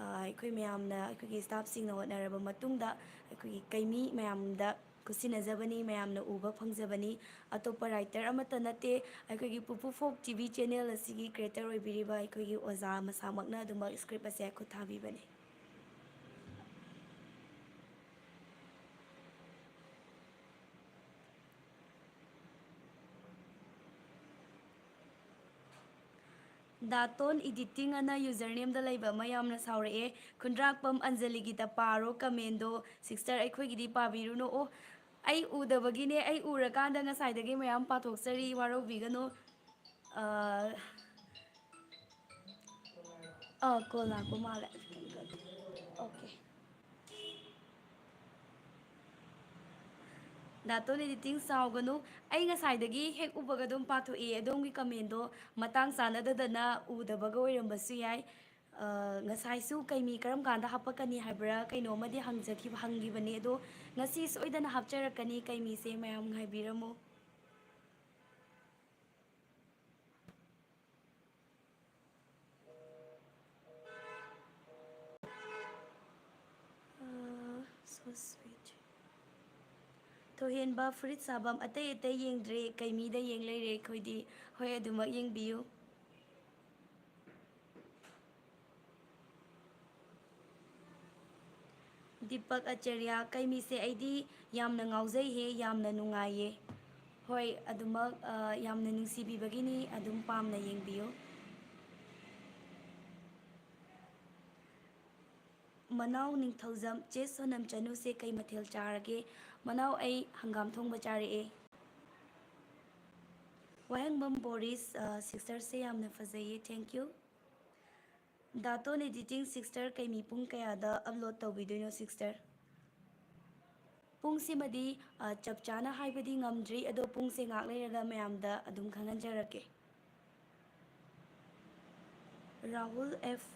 [SPEAKER 1] ꯑꯩꯈꯣꯏ ꯃꯌꯥꯝꯅ ꯑꯩꯈꯣꯏꯒꯤ ꯁ꯭ꯇꯥꯐꯁꯤꯡꯅ ꯍꯣꯠꯅꯔꯕ ꯃꯇꯨꯡꯗ ꯑꯩꯈꯣꯏꯒꯤ ꯀꯩꯃꯤ ꯃꯌꯥꯝꯗ ꯈꯨꯠꯁꯤꯟꯅꯖꯕꯅꯤ ꯃꯌꯥꯝꯅ ꯎꯕ ꯐꯪꯖꯕꯅꯤ ꯑꯇꯣꯞꯄ ꯔꯥꯏꯇꯔ ꯑꯃꯠꯇ ꯅꯠꯇꯦ ꯑꯩꯈꯣꯏꯒꯤ ꯄꯨꯄꯨ ꯐꯣꯛ ꯇꯤꯚꯤ ꯆꯦꯅꯦꯜ ꯑꯁꯤꯒꯤ ꯀ꯭ꯔꯤꯌꯦꯇꯔ ꯑꯣꯏꯕꯤꯔꯤꯕ ꯑꯩꯈꯣꯏꯒꯤ ꯑꯣꯖꯥ ꯃꯁꯥꯃꯛꯅ ꯑꯗꯨꯃꯛ ꯁ꯭ꯀ꯭ꯔꯤꯞ ꯑꯁꯦ ꯈꯨꯠ ꯊꯥꯕꯤꯕꯅꯤ꯫ ꯗꯥꯇꯣꯟ ꯏꯗꯤꯇꯤꯡ ꯑꯅ ꯌꯨꯖꯔ ꯅꯦꯝꯗ ꯂꯩꯕ ꯑꯃ ꯌꯥꯝꯅ ꯁꯥꯎꯔꯛꯑꯦ ꯈꯨꯟꯗ꯭ꯔꯥꯛꯄꯝ ꯑꯟꯖꯂꯤꯒꯤꯗ ꯄꯥꯔꯣ ꯀꯃꯦꯟꯗꯣ ꯁꯤꯛꯁꯇꯔ ꯑꯩꯈꯣꯏꯒꯤꯗꯤ ꯄꯥꯕꯤꯔꯨꯅꯨ ꯑꯣ ꯑꯩ ꯎꯗꯕꯒꯤꯅꯦ ꯑꯩ ꯎꯔꯀꯥꯟꯗ ꯉꯁꯥꯏꯗꯒꯤ ꯃꯌꯥꯝ ꯄꯥꯊꯣꯛꯆꯔꯤ ꯋꯥꯔꯧꯕꯤꯒꯅꯨ ꯀꯣꯜ ꯂꯥꯛꯄ ꯃꯥꯜꯂꯦ ꯑꯣꯀꯦ ꯗꯥꯇꯣꯟ ꯏꯗꯤꯇꯤꯡ ꯁꯥꯎꯒꯅꯨ ꯑꯩ ꯉꯁꯥꯏꯗꯒꯤ ꯍꯦꯛ ꯎꯕꯒ ꯑꯗꯨꯝ ꯄꯥꯊꯣꯛꯑꯦ ꯑꯗꯣꯝꯒꯤ ꯀꯃꯦꯟꯗꯣ ꯃꯇꯥꯡ ꯆꯥꯅꯗꯗꯅ ꯎꯗꯕꯒ ꯑꯣꯏꯔꯝꯕꯁꯨ ꯌꯥꯏ ꯉꯁꯥꯏꯁꯨ ꯀꯩꯃꯤ ꯀꯔꯝ ꯀꯥꯟꯗ ꯍꯥꯞꯄꯛꯀꯅꯤ ꯍꯥꯏꯕ꯭ꯔꯥ ꯀꯩꯅꯣꯝꯃꯗꯤ ꯍꯪꯈꯤꯕꯅꯤ ꯑꯗꯣ ꯉꯁꯤ ꯁꯣꯏꯗꯅ ꯍꯥꯞꯆꯔꯛꯀꯅꯤ ꯀꯩꯃꯤꯁꯦ ꯃꯌꯥꯝ ꯉꯥꯏꯕꯤꯔꯝꯃꯨ꯫ So sweet. ꯊꯣꯏꯍꯦꯟꯕ ꯐꯨꯔꯤꯠ ꯁꯥꯐꯝ ꯑꯇꯩ ꯑꯇꯩ ꯌꯦꯡꯗ꯭ꯔꯦ ꯀꯩꯃꯤꯗ ꯌꯦꯡ ꯂꯩꯔꯦ ꯑꯩꯈꯣꯏꯗꯤ ꯍꯣꯏ ꯑꯗꯨꯃꯛ ꯌꯦꯡꯕꯤꯌꯨ꯫ ꯗꯤꯄꯛ ꯑꯆꯔꯌꯥ ꯀꯩꯃꯤꯁꯦ ꯑꯩꯗꯤ ꯌꯥꯝꯅ ꯉꯥꯎꯖꯩꯍꯦ ꯌꯥꯝꯅ ꯅꯨꯡꯉꯥꯏꯌꯦ ꯍꯣꯏ ꯑꯗꯨꯃꯛ ꯌꯥꯝꯅ ꯅꯨꯡꯁꯤꯕꯤꯕꯒꯤꯅꯤ ꯑꯗꯨꯝ ꯄꯥꯝꯅ ꯌꯦꯡꯕꯤꯌꯨ꯫ ꯃꯅꯥꯎ ꯅꯤꯡꯊꯧꯖꯝ ꯆꯦ ꯁꯣꯅꯝ ꯆꯅꯨꯁꯦ ꯀꯩ ꯃꯊꯦꯜ ꯆꯥꯔꯒꯦ ꯃꯅꯥꯎ ꯑꯩ ꯍꯪꯒꯥꯝ ꯊꯣꯡꯕ ꯆꯥꯔꯛꯑꯦ꯫ ꯋꯥꯍꯦꯡꯕꯝ ꯕꯣꯔꯤꯁ ꯁꯤꯁꯇꯔꯁꯦ ꯌꯥꯝꯅ ꯐꯖꯩꯌꯦ ꯊꯦꯡꯛ ꯌꯨ꯫ ꯗꯥꯇꯣꯟ ꯏꯗꯤꯇꯤꯡ ꯁꯤꯛꯁꯇꯔ ꯀꯩꯃꯤ ꯄꯨꯡ ꯀꯌꯥꯗ ꯑꯞꯂꯣꯗ ꯇꯧꯕꯤꯗꯣꯏꯅꯣ ꯁꯤꯛꯁꯇꯔ ꯄꯨꯡꯁꯤꯃꯗꯤ ꯆꯞ ꯆꯥꯅ ꯍꯥꯏꯕꯗꯤ ꯉꯝꯗ꯭ꯔꯤ ꯑꯗꯣ ꯄꯨꯡꯁꯦ ꯉꯥꯛ ꯂꯩꯔꯒ ꯃꯌꯥꯝꯗ ꯑꯗꯨꯝ ꯈꯪꯍꯟꯖꯔꯛꯀꯦ꯫ ꯔꯥꯍꯨꯜ ꯑꯦꯐ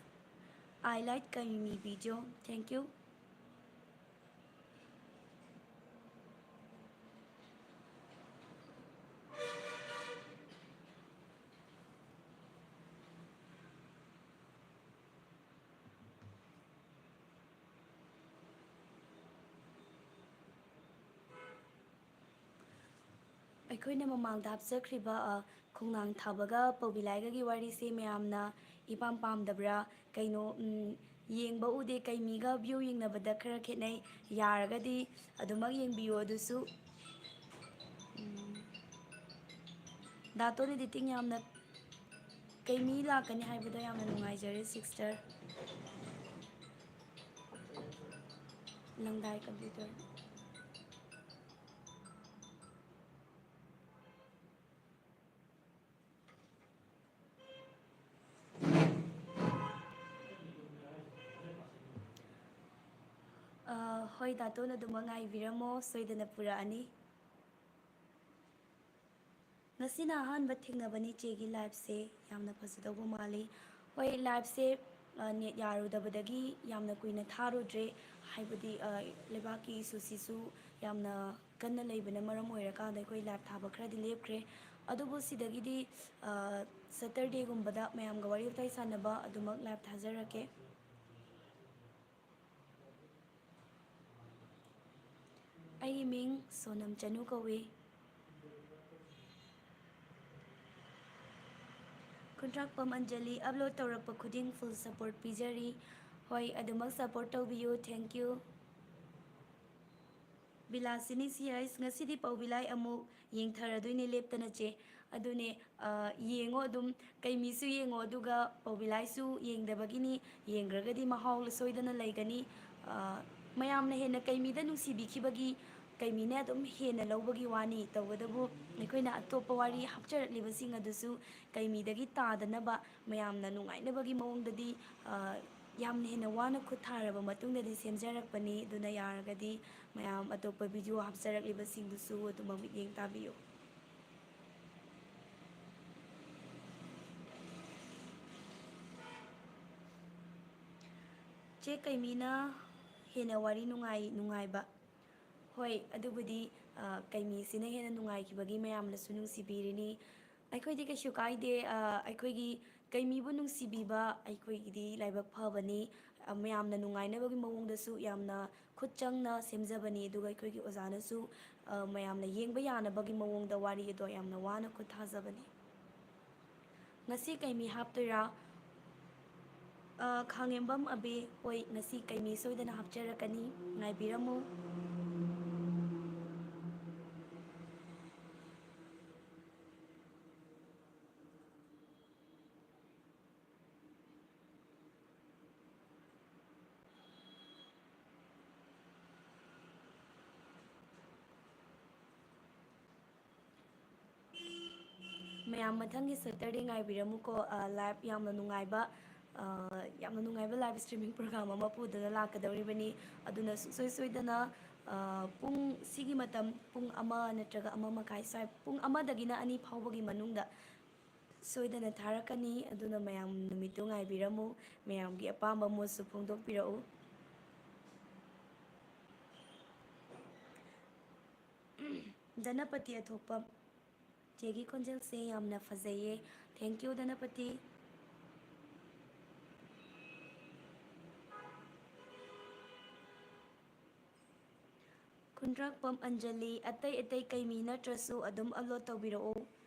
[SPEAKER 1] ꯑꯥꯏ ꯂꯥꯏꯛ ꯀꯩꯃꯤ ꯚꯤꯗꯤꯑꯣ ꯊꯦꯡꯛ ꯌꯨ꯫ ꯑꯩꯈꯣꯏꯅ ꯃꯃꯥꯡꯗ ꯍꯥꯞꯆꯈ꯭ꯔꯤꯕ ꯈꯣꯡꯅꯥꯡ ꯊꯥꯕꯒ ꯄꯧꯕꯤꯂꯥꯏꯒꯒꯤ ꯋꯥꯔꯤꯁꯦ ꯃꯌꯥꯝꯅ ꯏꯄꯥꯝ ꯄꯥꯝꯗꯕ꯭ꯔꯥ ꯀꯩꯅꯣ ꯌꯦꯡꯕ ꯎꯗꯦ ꯀꯩꯃꯤꯒ ꯚ꯭ꯌꯨ ꯌꯦꯡꯅꯕꯗ ꯈꯔ ꯈꯦꯠꯅꯩ ꯌꯥꯔꯒꯗꯤ ꯑꯗꯨꯃꯛ ꯌꯦꯡꯕꯤꯌꯨ ꯑꯗꯨꯁꯨ ꯗꯥꯇꯣꯟ ꯏꯗꯤꯇꯤꯡ ꯌꯥꯝꯅ ꯀꯩꯃꯤ ꯂꯥꯛꯀꯅꯤ ꯍꯥꯏꯕꯗꯣ ꯌꯥꯝꯅ ꯅꯨꯡꯉꯥꯏꯖꯔꯦ ꯁꯤꯛꯁꯇꯔ ꯂꯪꯗꯥꯏ ꯀꯝꯄ꯭ꯌꯨꯇꯔ ꯍꯣꯏ ꯗꯥꯇꯣꯟ ꯑꯗꯨꯃꯛ ꯉꯥꯏꯕꯤꯔꯝꯃꯣ ꯁꯣꯏꯗꯅ ꯄꯨꯔꯛꯑꯅꯤ ꯉꯁꯤꯅ ꯑꯍꯥꯟꯕ ꯊꯦꯡꯅꯕꯅꯤ ꯆꯦꯒꯤ ꯂꯥꯏꯐꯁꯦ ꯌꯥꯝꯅ ꯐꯖꯗꯧꯕ ꯃꯥꯜꯂꯤ ꯍꯣꯏ ꯂꯥꯏꯐꯁꯦ ꯅꯦꯠ ꯌꯥꯔꯨꯗꯕꯗꯒꯤ ꯌꯥꯝꯅ ꯀꯨꯏꯅ ꯊꯥꯔꯨꯗ꯭ꯔꯦ ꯍꯥꯏꯕꯗꯤ ꯂꯩꯕꯥꯛꯀꯤ ꯏꯁꯨꯁꯤꯁꯨ ꯌꯥꯝꯅ ꯀꯟꯅ ꯂꯩꯕꯅ ꯃꯔꯝ ꯑꯣꯏꯔꯀꯥꯟꯗ ꯑꯩꯈꯣꯏ ꯂꯥꯏꯐ ꯊꯥꯕ ꯈꯔꯗꯤ ꯂꯦꯞꯈ꯭ꯔꯦ ꯑꯗꯨꯕꯨ ꯁꯤꯗꯒꯤꯗꯤ ꯁꯇꯔꯗꯦꯒꯨꯝꯕꯗ ꯃꯌꯥꯝꯒ ꯋꯥꯔꯤ ꯋꯥꯇꯥꯏ ꯁꯥꯟꯅꯕ ꯑꯗꯨꯃꯛ ꯂꯥꯏꯐ ꯊꯥꯖꯔꯛꯀꯦ ꯑꯩꯒꯤ ꯃꯤꯡ ꯁꯣꯅꯝ ꯆꯅꯨ ꯀꯧꯏ ꯈꯨꯟꯇ꯭ꯔꯥꯛꯄꯝ ꯑꯟꯖꯂꯤ ꯑꯞꯂꯣꯗ ꯇꯧꯔꯛꯄ ꯈꯨꯗꯤꯡ ꯐꯨꯜ ꯁꯄꯣꯔꯠ ꯄꯤꯖꯔꯤ ꯍꯣꯏ ꯑꯗꯨꯃꯛ ꯁꯄꯣꯔꯠ ꯇꯧꯕꯤꯌꯨ ꯊꯦꯡꯀ꯭ꯌꯨ ꯕꯤꯂꯥꯁꯤꯅꯤ ꯁꯤꯌꯥꯏꯁ ꯉꯁꯤꯗꯤ ꯄꯧꯕꯤꯂꯥꯏ ꯑꯃꯨꯛ ꯌꯦꯡꯊꯔꯗꯣꯏꯅꯦ ꯂꯦꯞꯇꯅ ꯆꯦ ꯑꯗꯨꯅꯦ ꯌꯦꯡꯉꯣ ꯑꯗꯨꯝ ꯀꯩꯃꯤꯁꯨ ꯌꯦꯡꯉꯣ ꯑꯗꯨꯒ ꯄꯧꯕꯤꯂꯥꯏꯁꯨ ꯌꯦꯡꯗꯕꯒꯤꯅꯤ ꯌꯦꯡꯈ꯭ꯔꯒꯗꯤ ꯃꯍꯥꯎ ꯁꯣꯏꯗꯅ ꯂꯩꯒꯅꯤ ꯃꯌꯥꯝꯅ ꯍꯦꯟꯅ ꯀꯩꯃꯤꯗ ꯅꯨꯡꯁꯤꯕꯤꯈꯤꯕꯒꯤ ꯀꯩꯃꯤꯅ ꯑꯗꯨꯝ ꯍꯦꯟꯅ ꯂꯧꯕꯒꯤ ꯋꯥꯅꯤ ꯇꯧꯕꯇꯕꯨ ꯑꯩꯈꯣꯏꯅ ꯑꯇꯣꯞꯄ ꯋꯥꯔꯤ ꯍꯥꯞꯆꯔꯛꯂꯤꯕꯁꯤꯡ ꯑꯗꯨꯁꯨ ꯀꯩꯃꯤꯗꯒꯤ ꯇꯥꯗꯅꯕ ꯃꯌꯥꯝꯅ ꯅꯨꯡꯉꯥꯏꯅꯕꯒꯤ ꯃꯑꯣꯡꯗꯗꯤ ꯌꯥꯝꯅ ꯍꯦꯟꯅ ꯋꯥꯅ ꯈꯨꯠ ꯊꯥꯔꯕ ꯃꯇꯨꯡꯗꯗꯤ ꯁꯦꯝꯖꯔꯛꯄꯅꯤ ꯑꯗꯨꯅ ꯌꯥꯔꯒꯗꯤ ꯃꯌꯥꯝ ꯑꯇꯣꯞꯄ ꯚꯤꯗꯤꯑꯣ ꯍꯥꯞꯆꯔꯛꯂꯤꯕꯁꯤꯡꯗꯨꯁꯨ ꯑꯗꯨꯃꯛ ꯃꯤꯠꯌꯦꯡ ꯇꯥꯕꯤꯌꯨ ꯆꯦ ꯀꯩꯃꯤꯅ ꯍꯦꯟꯅ ꯋꯥꯔꯤ ꯅꯨꯡꯉꯥꯏꯕ ꯍꯣꯏ ꯑꯗꯨꯕꯨꯗꯤ ꯀꯩꯃꯤꯁꯤꯅ ꯍꯦꯟꯅ ꯅꯨꯡꯉꯥꯏꯈꯤꯕꯒꯤ ꯃꯌꯥꯝꯅꯁꯨ ꯅꯨꯡꯁꯤꯕꯤꯔꯤꯅꯤ ꯑꯩꯈꯣꯏꯗꯤ ꯀꯩꯁꯨ ꯀꯥꯏꯗꯦ ꯑꯩꯈꯣꯏꯒꯤ ꯀꯩꯃꯤꯕꯨ ꯅꯨꯡꯁꯤꯕꯤꯕ ꯑꯩꯈꯣꯏꯒꯤꯗꯤ ꯂꯥꯏꯕꯛ ꯐꯕꯅꯤ ꯃꯌꯥꯝꯅ ꯅꯨꯡꯉꯥꯏꯅꯕꯒꯤ ꯃꯑꯣꯡꯗꯁꯨ ꯌꯥꯝꯅ ꯈꯨꯠ ꯆꯪꯅ ꯁꯦꯝꯖꯕꯅꯤ ꯑꯗꯨꯒ ꯑꯩꯈꯣꯏꯒꯤ ꯑꯣꯖꯥꯅꯁꯨ ꯃꯌꯥꯝꯅ ꯌꯦꯡꯕ ꯌꯥꯅꯕꯒꯤ ꯃꯑꯣꯡꯗ ꯋꯥꯔꯤ ꯑꯗꯣ ꯌꯥꯝꯅ ꯋꯥꯅ ꯈꯨꯠ ꯊꯥꯖꯕꯅꯤ ꯉꯁꯤ ꯀꯩꯃꯤ ꯍꯥꯞꯇꯣꯏꯔꯥ ꯈꯥꯡꯉꯦꯝꯕꯝ ꯑꯕꯦ ꯍꯣꯏ ꯉꯁꯤ ꯀꯩꯃꯤ ꯁꯣꯏꯗꯅ ꯍꯥꯞꯆꯔꯛꯀꯅꯤ ꯉꯥꯏꯕꯤꯔꯝꯃꯨ ꯃꯌꯥꯝ ꯃꯊꯪꯒꯤ ꯁꯦꯇꯔꯗꯦ ꯉꯥꯏꯕꯤꯔꯝꯃꯨꯀꯣ ꯂꯥꯏꯚ ꯌꯥꯝꯅ ꯅꯨꯡꯉꯥꯏꯕ ꯂꯥꯏꯚ ꯏꯁꯇ꯭ꯔꯤꯃꯤꯡ ꯄ꯭ꯔꯣꯒ꯭ꯔꯥꯝ ꯑꯃ ꯄꯨꯗꯨꯅ ꯂꯥꯛꯀꯗꯧꯔꯤꯕꯅꯤ ꯑꯗꯨꯅ ꯁꯨꯡꯁꯣꯏ ꯁꯣꯏꯗꯅ ꯄꯨꯡ ꯁꯤꯒꯤ ꯃꯇꯝ ꯄꯨꯡ 1 ꯅꯠꯇ꯭ꯔꯒ 1:30 ꯁ꯭ꯋꯥꯏ ꯄꯨꯡ 1ꯗꯒꯤꯅ 2 ꯐꯥꯎꯕꯒꯤ ꯃꯅꯨꯡꯗ ꯁꯣꯏꯗꯅ ꯊꯥꯔꯛꯀꯅꯤ ꯑꯗꯨꯅ ꯃꯌꯥꯝ ꯅꯨꯃꯤꯠꯇꯨ ꯉꯥꯏꯕꯤꯔꯝꯃꯨ ꯃꯌꯥꯝꯒꯤ ꯑꯄꯥꯝꯕ ꯃꯣꯠꯁꯨ ꯐꯣꯡꯗꯣꯛꯄꯤꯔꯛꯎ ꯙꯅꯄꯇꯤ ꯑꯊꯣꯛꯄꯝ ꯆꯦꯒꯤ ꯈꯣꯟꯖꯦꯜꯁꯦ ꯌꯥꯝꯅ ꯐꯖꯩꯌꯦ ꯊꯦꯡꯀ꯭ꯌꯨ ꯙꯅꯄꯇꯤ ꯈꯨꯟꯗ꯭ꯔꯥꯛꯄꯝ ꯑꯟꯖꯂꯤ ꯑꯇꯩ ꯑꯇꯩ ꯀꯩꯃꯤ ꯅꯠꯇ꯭ꯔꯁꯨ ꯑꯗꯨꯝ ꯑꯞꯂꯣꯗ ꯇꯧꯕꯤꯔꯛꯎ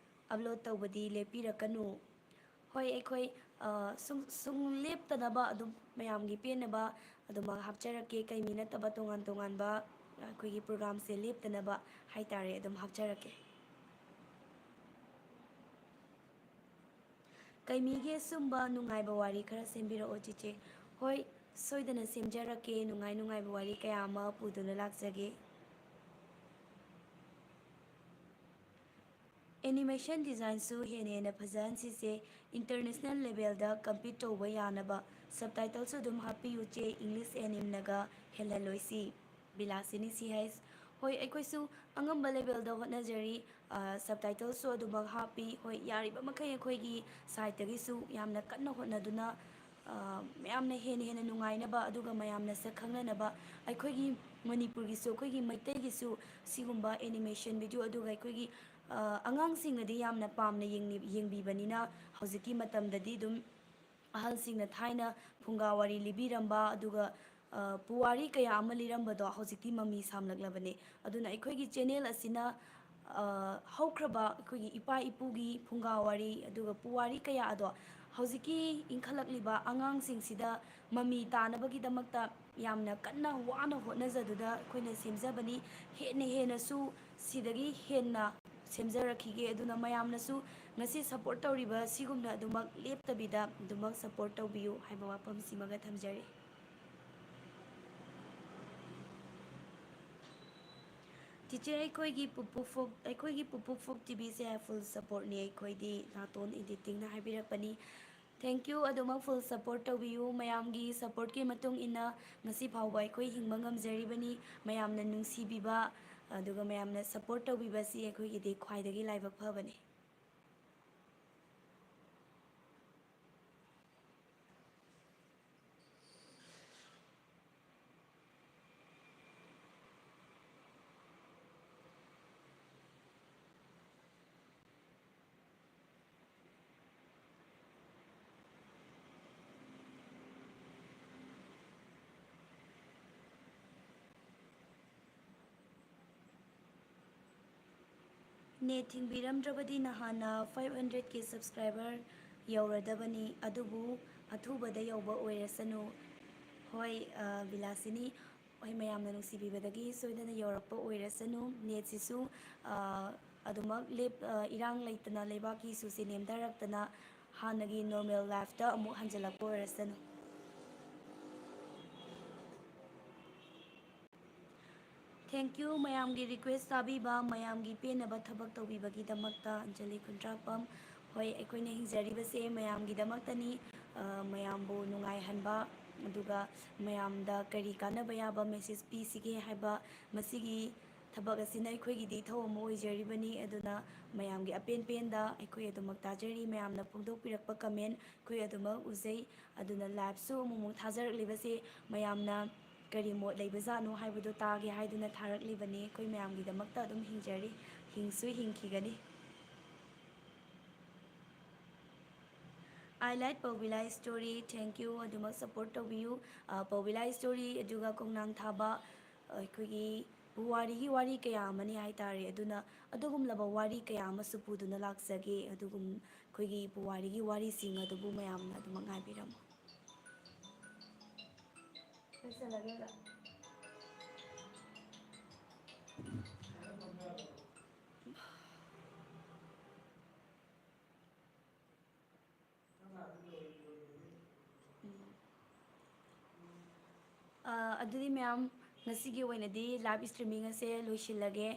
[SPEAKER 1] ꯑꯞꯂꯣꯗ ꯇꯧꯕꯗꯤ ꯂꯦꯞꯄꯤꯔꯛꯀꯅꯨ ꯍꯣꯏ ꯑꯩꯈꯣꯏ ꯁꯨꯡ ꯂꯦꯞꯇꯅꯕ ꯑꯗꯨꯝ ꯃꯌꯥꯝꯒꯤ ꯄꯦꯟꯅꯕ ꯑꯗꯨꯃꯛ ꯍꯥꯞꯆꯔꯛꯀꯦ ꯀꯩꯃꯤ ꯅꯠꯇꯕ ꯇꯣꯉꯥꯟ ꯇꯣꯉꯥꯟꯕ ꯑꯩꯈꯣꯏꯒꯤ ꯄ꯭ꯔꯣꯒ꯭ꯔꯥꯝꯁꯦ ꯂꯦꯞꯇꯅꯕ ꯍꯥꯏꯇꯥꯔꯦ ꯑꯗꯨꯝ ꯍꯥꯞꯆꯔꯛꯀꯦ ꯀꯩꯃꯤꯒꯤ ꯑꯁꯨꯝꯕ ꯅꯨꯡꯉꯥꯏꯕ ꯋꯥꯔꯤ ꯈꯔ ꯁꯦꯝꯕꯤꯔꯛꯑꯣ ꯆꯤꯆꯦ ꯍꯣꯏ ꯁꯣꯏꯗꯅ ꯁꯦꯝꯖꯔꯛꯀꯦ ꯅꯨꯡꯉꯥꯏ ꯅꯨꯡꯉꯥꯏꯕ ꯋꯥꯔꯤ ꯀꯌꯥ ꯑꯃ ꯄꯨꯗꯨꯅ ꯂꯥꯛꯆꯒꯦ ꯑꯦꯅꯤꯃꯦꯁꯟ ꯗꯤꯖꯥꯏꯟꯁꯨ ꯍꯦꯟꯅ ꯍꯦꯟꯅ ꯐꯖꯍꯟꯁꯤꯁꯦ ꯏꯟꯇꯔꯅꯦꯁꯅꯦꯜ ꯂꯦꯚꯦꯜꯗ ꯀꯝꯄꯤꯠ ꯇꯧꯕ ꯌꯥꯅꯕ ꯁꯕꯇꯥꯏꯇꯜꯁꯨ ꯑꯗꯨꯝ ꯍꯥꯞꯄꯤꯌꯨ ꯆꯦ ꯏꯪꯂꯤꯁ ꯑꯦꯅꯤꯝꯅꯒ ꯍꯦꯜꯍꯜꯂꯣꯏꯁꯤ ꯕꯤꯂꯥꯁꯤꯅꯤ ꯁꯤ ꯍꯩꯁ ꯍꯣꯏ ꯑꯩꯈꯣꯏꯁꯨ ꯑꯉꯝꯕ ꯂꯦꯚꯦꯜꯗ ꯍꯣꯠꯅꯖꯔꯤ ꯁꯕꯇꯥꯏꯇꯜꯁꯨ ꯑꯗꯨꯃꯛ ꯍꯥꯞꯄꯤ ꯍꯣꯏ ꯌꯥꯔꯤꯕ ꯃꯈꯩ ꯑꯩꯈꯣꯏꯒꯤ ꯁꯥꯏꯠꯇꯒꯤꯁꯨ ꯌꯥꯝꯅ ꯀꯟꯅ ꯍꯣꯠꯅꯗꯨꯅ ꯃꯌꯥꯝꯅ ꯍꯦꯟꯅ ꯍꯦꯟꯅ ꯅꯨꯡꯉꯥꯏꯅꯕ ꯑꯗꯨꯒ ꯃꯌꯥꯝꯅ ꯁꯛ ꯈꯪꯅꯅꯕ ꯑꯩꯈꯣꯏꯒꯤ ꯃꯅꯤꯄꯨꯔꯒꯤꯁꯨ ꯑꯩꯈꯣꯏꯒꯤ ꯃꯩꯇꯩꯒꯤꯁꯨ ꯁꯤꯒꯨꯝꯕ ꯑꯦꯅꯤꯃꯦꯁꯟ ꯚꯤꯗꯤꯑꯣ ꯑꯗꯨꯒ ꯑꯩꯈꯣꯏꯒꯤ ꯑꯉꯥꯡꯁꯤꯡꯅꯗꯤ ꯌꯥꯝꯅ ꯄꯥꯝꯅ ꯌꯦꯡꯕꯤꯕꯅꯤꯅ ꯍꯧꯖꯤꯛꯀꯤ ꯃꯇꯝꯗꯗꯤ ꯑꯗꯨꯝ ꯑꯍꯜꯁꯤꯡꯅ ꯊꯥꯏꯅ ꯐꯨꯡꯒꯥ ꯋꯥꯔꯤ ꯂꯤꯕꯤꯔꯝꯕ ꯑꯗꯨꯒ ꯄꯨꯋꯥꯔꯤ ꯀꯌꯥ ꯑꯃ ꯂꯤꯔꯝꯕꯗꯣ ꯍꯧꯖꯤꯛꯇꯤ ꯃꯃꯤ ꯁꯥꯝꯂꯛꯂꯕꯅꯦ ꯑꯗꯨꯅ ꯑꯩꯈꯣꯏꯒꯤ ꯆꯦꯅꯦꯜ ꯑꯁꯤꯅ ꯍꯧꯈ꯭ꯔꯕ ꯑꯩꯈꯣꯏꯒꯤ ꯏꯄꯥ ꯏꯄꯨꯒꯤ ꯐꯨꯡꯒꯥ ꯋꯥꯔꯤ ꯑꯗꯨꯒ ꯄꯨꯋꯥꯔꯤ ꯀꯌꯥ ꯑꯗꯣ ꯍꯧꯖꯤꯛꯀꯤ ꯏꯟꯈꯠꯂꯛꯂꯤꯕ ꯑꯉꯥꯡꯁꯤꯡꯁꯤꯗ ꯃꯃꯤ ꯇꯥꯅꯕꯒꯤꯗꯃꯛꯇ ꯌꯥꯝꯅ ꯀꯟꯅ ꯋꯥꯅ ꯍꯣꯠꯅꯖꯗꯨꯅ ꯑꯩꯈꯣꯏꯅ ꯁꯦꯝꯖꯕꯅꯤ ꯍꯦꯟꯅ ꯍꯦꯟꯅꯁꯨ ꯁꯤꯗꯒꯤ ꯍꯦꯟꯅ ꯁꯦꯝꯖꯔꯛꯈꯤꯒꯦ ꯑꯗꯨꯅ ꯃꯌꯥꯝꯅꯁꯨ ꯉꯁꯤ ꯁꯞꯄꯣꯔꯠ ꯇꯧꯔꯤꯕ ꯁꯤꯒꯨꯝꯅ ꯑꯗꯨꯃꯛ ꯂꯦꯞꯇꯕꯤꯗ ꯑꯗꯨꯃꯛ ꯁꯞꯄꯣꯔꯠ ꯇꯧꯕꯤꯌꯨ ꯍꯥꯏꯕ ꯋꯥꯐꯝꯁꯤꯃꯒ ꯊꯝꯖꯔꯤ ꯇꯤꯆꯔ ꯑꯩꯈꯣꯏꯒꯤ ꯄꯨꯄꯨ ꯐꯣꯛ ꯇꯤꯚꯤꯁꯦ ꯐꯨꯜ ꯁꯞꯄꯣꯔꯠꯅꯤ ꯑꯩꯈꯣꯏꯗꯤ ꯅꯥꯇꯣꯟ ꯏꯗꯤꯇꯤꯡꯅ ꯍꯥꯏꯕꯤꯔꯛꯄꯅꯤ ꯊꯦꯡꯛ ꯌꯨ ꯑꯗꯨꯃꯛ ꯐꯨꯜ ꯁꯞꯄꯣꯔꯠ ꯇꯧꯕꯤꯌꯨ ꯃꯌꯥꯝꯒꯤ ꯁꯞꯄꯣꯔꯠꯀꯤ ꯃꯇꯨꯡ ꯏꯟꯅ ꯉꯁꯤ ꯐꯥꯎꯕ ꯑꯩꯈꯣꯏ ꯍꯤꯡꯕ ꯉꯝꯖꯔꯤꯕꯅꯤ ꯃꯌꯥꯝꯅ ꯅꯨꯡꯁꯤꯕꯤꯕ ꯑꯗꯨꯒ ꯃꯌꯥꯝꯅ ꯁꯞꯄꯣꯔꯠ ꯇꯧꯕꯤꯕꯁꯤ ꯑꯩꯈꯣꯏꯒꯤꯗꯤ ꯈ꯭ꯋꯥꯏꯗꯒꯤ ꯂꯥꯏꯕꯛ ꯐꯕꯅꯤ ꯅꯦꯠ ꯊꯤꯡꯕꯤꯔꯝꯗ꯭ꯔꯕꯗꯤ ꯅꯍꯥꯟꯅ 500K ꯁꯕꯁꯀ꯭ꯔꯥꯏꯕꯔ ꯌꯧꯔꯗꯕꯅꯤ ꯑꯗꯨꯕꯨ ꯑꯊꯨꯕꯗ ꯌꯧꯕ ꯑꯣꯏꯔꯁꯅꯨ ꯍꯣꯏ ꯕꯤꯂꯥꯁꯤꯅꯤ ꯍꯣꯏ ꯃꯌꯥꯝꯅ ꯅꯨꯡꯁꯤꯕꯤꯕꯗꯒꯤ ꯁꯣꯏꯗꯅ ꯌꯧꯔꯛꯄ ꯑꯣꯏꯔꯁꯅꯨ ꯅꯦꯠꯁꯤꯁꯨ ꯑꯗꯨꯃꯛ ꯏꯔꯥꯡ ꯂꯩꯇꯅ ꯂꯩꯕꯥꯛꯀꯤ ꯏꯁꯨꯁꯤ ꯅꯦꯝꯊꯔꯛꯇꯅ ꯍꯥꯟꯅꯒꯤ ꯅꯣꯔꯃꯦꯜ ꯂꯥꯏꯐꯇ ꯑꯃꯨꯛ ꯍꯟꯖꯤꯜꯂꯛꯄ ꯑꯣꯏꯔꯁꯅꯨ ꯊꯦꯡꯛ ꯌꯨ ꯃꯌꯥꯝꯒꯤ ꯔꯤꯀ꯭ꯋꯦꯁ ꯇꯥꯕꯤꯕ ꯃꯌꯥꯝꯒꯤ ꯄꯦꯟꯅꯕ ꯊꯕꯛ ꯇꯧꯕꯤꯕꯒꯤꯗꯃꯛꯇ ꯑꯟꯖꯂꯤ ꯈꯨꯟꯗ꯭ꯔꯥꯛꯄꯝ ꯍꯣꯏ ꯑꯩꯈꯣꯏꯅ ꯍꯤꯡꯖꯔꯤꯕꯁꯦ ꯃꯌꯥꯝꯒꯤꯗꯃꯛꯇꯅꯤ ꯃꯌꯥꯝꯕꯨ ꯅꯨꯡꯉꯥꯏꯍꯟꯕ ꯑꯗꯨꯒ ꯃꯌꯥꯝꯗ ꯀꯔꯤ ꯀꯥꯟꯅꯕ ꯌꯥꯕ ꯃꯦꯁꯦꯖ ꯄꯤꯁꯤꯒꯦ ꯍꯥꯏꯕ ꯃꯁꯤꯒꯤ ꯊꯕꯛ ꯑꯁꯤꯅ ꯑꯩꯈꯣꯏꯒꯤꯗꯤ ꯏꯊꯧ ꯑꯃ ꯑꯣꯏꯖꯔꯤꯕꯅꯤ ꯑꯗꯨꯅ ꯃꯌꯥꯝꯒꯤ ꯑꯄꯦꯟ ꯄꯦꯟꯗ ꯑꯩꯈꯣꯏ ꯑꯗꯨꯃꯛ ꯇꯥꯖꯔꯤ ꯃꯌꯥꯝꯅ ꯐꯣꯡꯗꯣꯛꯄꯤꯔꯛꯄ ꯀꯃꯦꯟ ꯑꯩꯈꯣꯏ ꯑꯗꯨꯃꯛ ꯎꯖꯩ ꯑꯗꯨꯅ ꯂꯥꯏꯚꯁꯨ ꯑꯃꯨꯛ ꯊꯥꯖꯔꯛꯂꯤꯕꯁꯦ ꯃꯌꯥꯝꯅ ꯀꯔꯤ ꯃꯣꯠ ꯂꯩꯕꯖꯥꯠꯅꯣ ꯍꯥꯏꯕꯗꯨ ꯇꯥꯒꯦ ꯍꯥꯏꯗꯨꯅ ꯊꯥꯔꯛꯂꯤꯕꯅꯤ ꯑꯩꯈꯣꯏ ꯃꯌꯥꯝꯒꯤꯗꯃꯛꯇ ꯑꯗꯨꯝ ꯍꯤꯡꯖꯔꯤ ꯍꯤꯡꯁꯨ ꯍꯤꯡꯈꯤꯒꯅꯤ ꯑꯥꯏ ꯂꯥꯏꯛ ꯄꯧꯕꯤꯂꯥ ꯁ꯭ꯇꯣꯔꯤ ꯊꯦꯡꯛ ꯌꯨ ꯑꯗꯨꯃꯛ ꯁꯞꯄꯣꯔꯠ ꯇꯧꯕꯤꯌꯨ ꯄꯧꯕꯤꯂꯥ ꯁ꯭ꯇꯣꯔꯤ ꯑꯗꯨꯒ ꯈꯣꯡꯅꯥꯡ ꯊꯥꯕ ꯑꯩꯈꯣꯏꯒꯤ ꯄꯨꯋꯥꯔꯤꯒꯤ ꯋꯥꯔꯤ ꯀꯌꯥ ꯑꯃꯅꯤ ꯍꯥꯏꯇꯥꯔꯦ ꯑꯗꯨꯅ ꯑꯗꯨꯒꯨꯝꯂꯕ ꯋꯥꯔꯤ ꯀꯌꯥ ꯑꯃꯁꯨ ꯄꯨꯗꯨꯅ ꯂꯥꯛꯆꯒꯦ ꯑꯩꯈꯣꯏꯒꯤ ꯄꯨꯋꯥꯔꯤꯒꯤ ꯋꯥꯔꯤꯁꯤꯡ ꯑꯗꯨꯕꯨ ꯃꯌꯥꯝꯅ ꯑꯗꯨꯃꯛ ꯉꯥꯏꯕꯤꯔꯝꯃꯨ ꯑꯗꯨꯗꯤ ꯃꯌꯥꯝ ꯉꯁꯤꯒꯤ ꯑꯣꯏꯅꯗꯤ ꯂꯥꯏꯚ ꯏꯁꯇ꯭ꯔꯤꯃꯤꯡ ꯑꯁꯦ ꯂꯣꯏꯁꯤꯜꯂꯒꯦ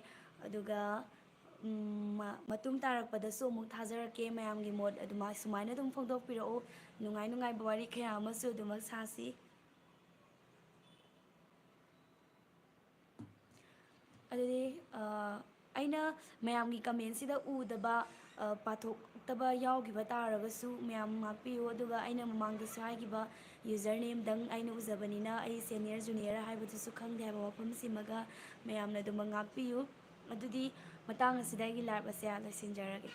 [SPEAKER 1] ꯑꯗꯨꯒ ꯃꯇꯨꯡ ꯇꯥꯔꯛꯄꯗꯁꯨ ꯑꯃꯨꯛ ꯊꯥꯖꯔꯛꯀꯦ ꯃꯌꯥꯝꯒꯤ ꯃꯣꯠ ꯁꯨꯃꯥꯏꯅ ꯑꯗꯨꯝ ꯐꯣꯡꯗꯣꯛꯄꯤꯔꯛꯎ ꯅꯨꯡꯉꯥꯏ ꯅꯨꯡꯉꯥꯏꯕ ꯋꯥꯔꯤ ꯀꯌꯥ ꯑꯃꯁꯨ ꯑꯗꯨꯃꯛ ꯁꯥꯁꯤ ꯑꯗꯨꯗꯤ ꯑꯩꯅ ꯃꯌꯥꯝꯒꯤ ꯀꯃꯦꯟꯁꯤꯗ ꯎꯗꯕ ꯄꯥꯊꯣꯛꯇꯕ ꯌꯥꯎꯈꯤꯕ ꯇꯥꯔꯒꯁꯨ ꯃꯌꯥꯝ ꯉꯥꯛꯄꯤꯌꯨ ꯑꯗꯨꯒ ꯑꯩꯅ ꯃꯃꯥꯡꯗꯁꯨ ꯍꯥꯏꯈꯤꯕ ꯌꯨꯖꯔ ꯅꯦꯝꯗꯪ ꯑꯩꯅ ꯎꯖꯕꯅꯤꯅ ꯑꯩ ꯁꯦꯅꯤꯌꯔ ꯖꯨꯅꯤꯌꯔ ꯍꯥꯏꯕꯗꯨꯁꯨ ꯈꯪꯗꯦ ꯍꯥꯏꯕ ꯋꯥꯐꯝꯁꯤꯃꯒ ꯃꯌꯥꯝꯅ ꯑꯗꯨꯃꯛ ꯉꯥꯛꯄꯤꯌꯨ ꯑꯗꯨꯗꯤ ꯃꯇꯥꯡ ꯑꯁꯤꯗ ꯑꯩꯒꯤ ꯂꯥꯏꯚ ꯑꯁꯦ ꯂꯣꯏꯁꯤꯟꯖꯔꯒꯦ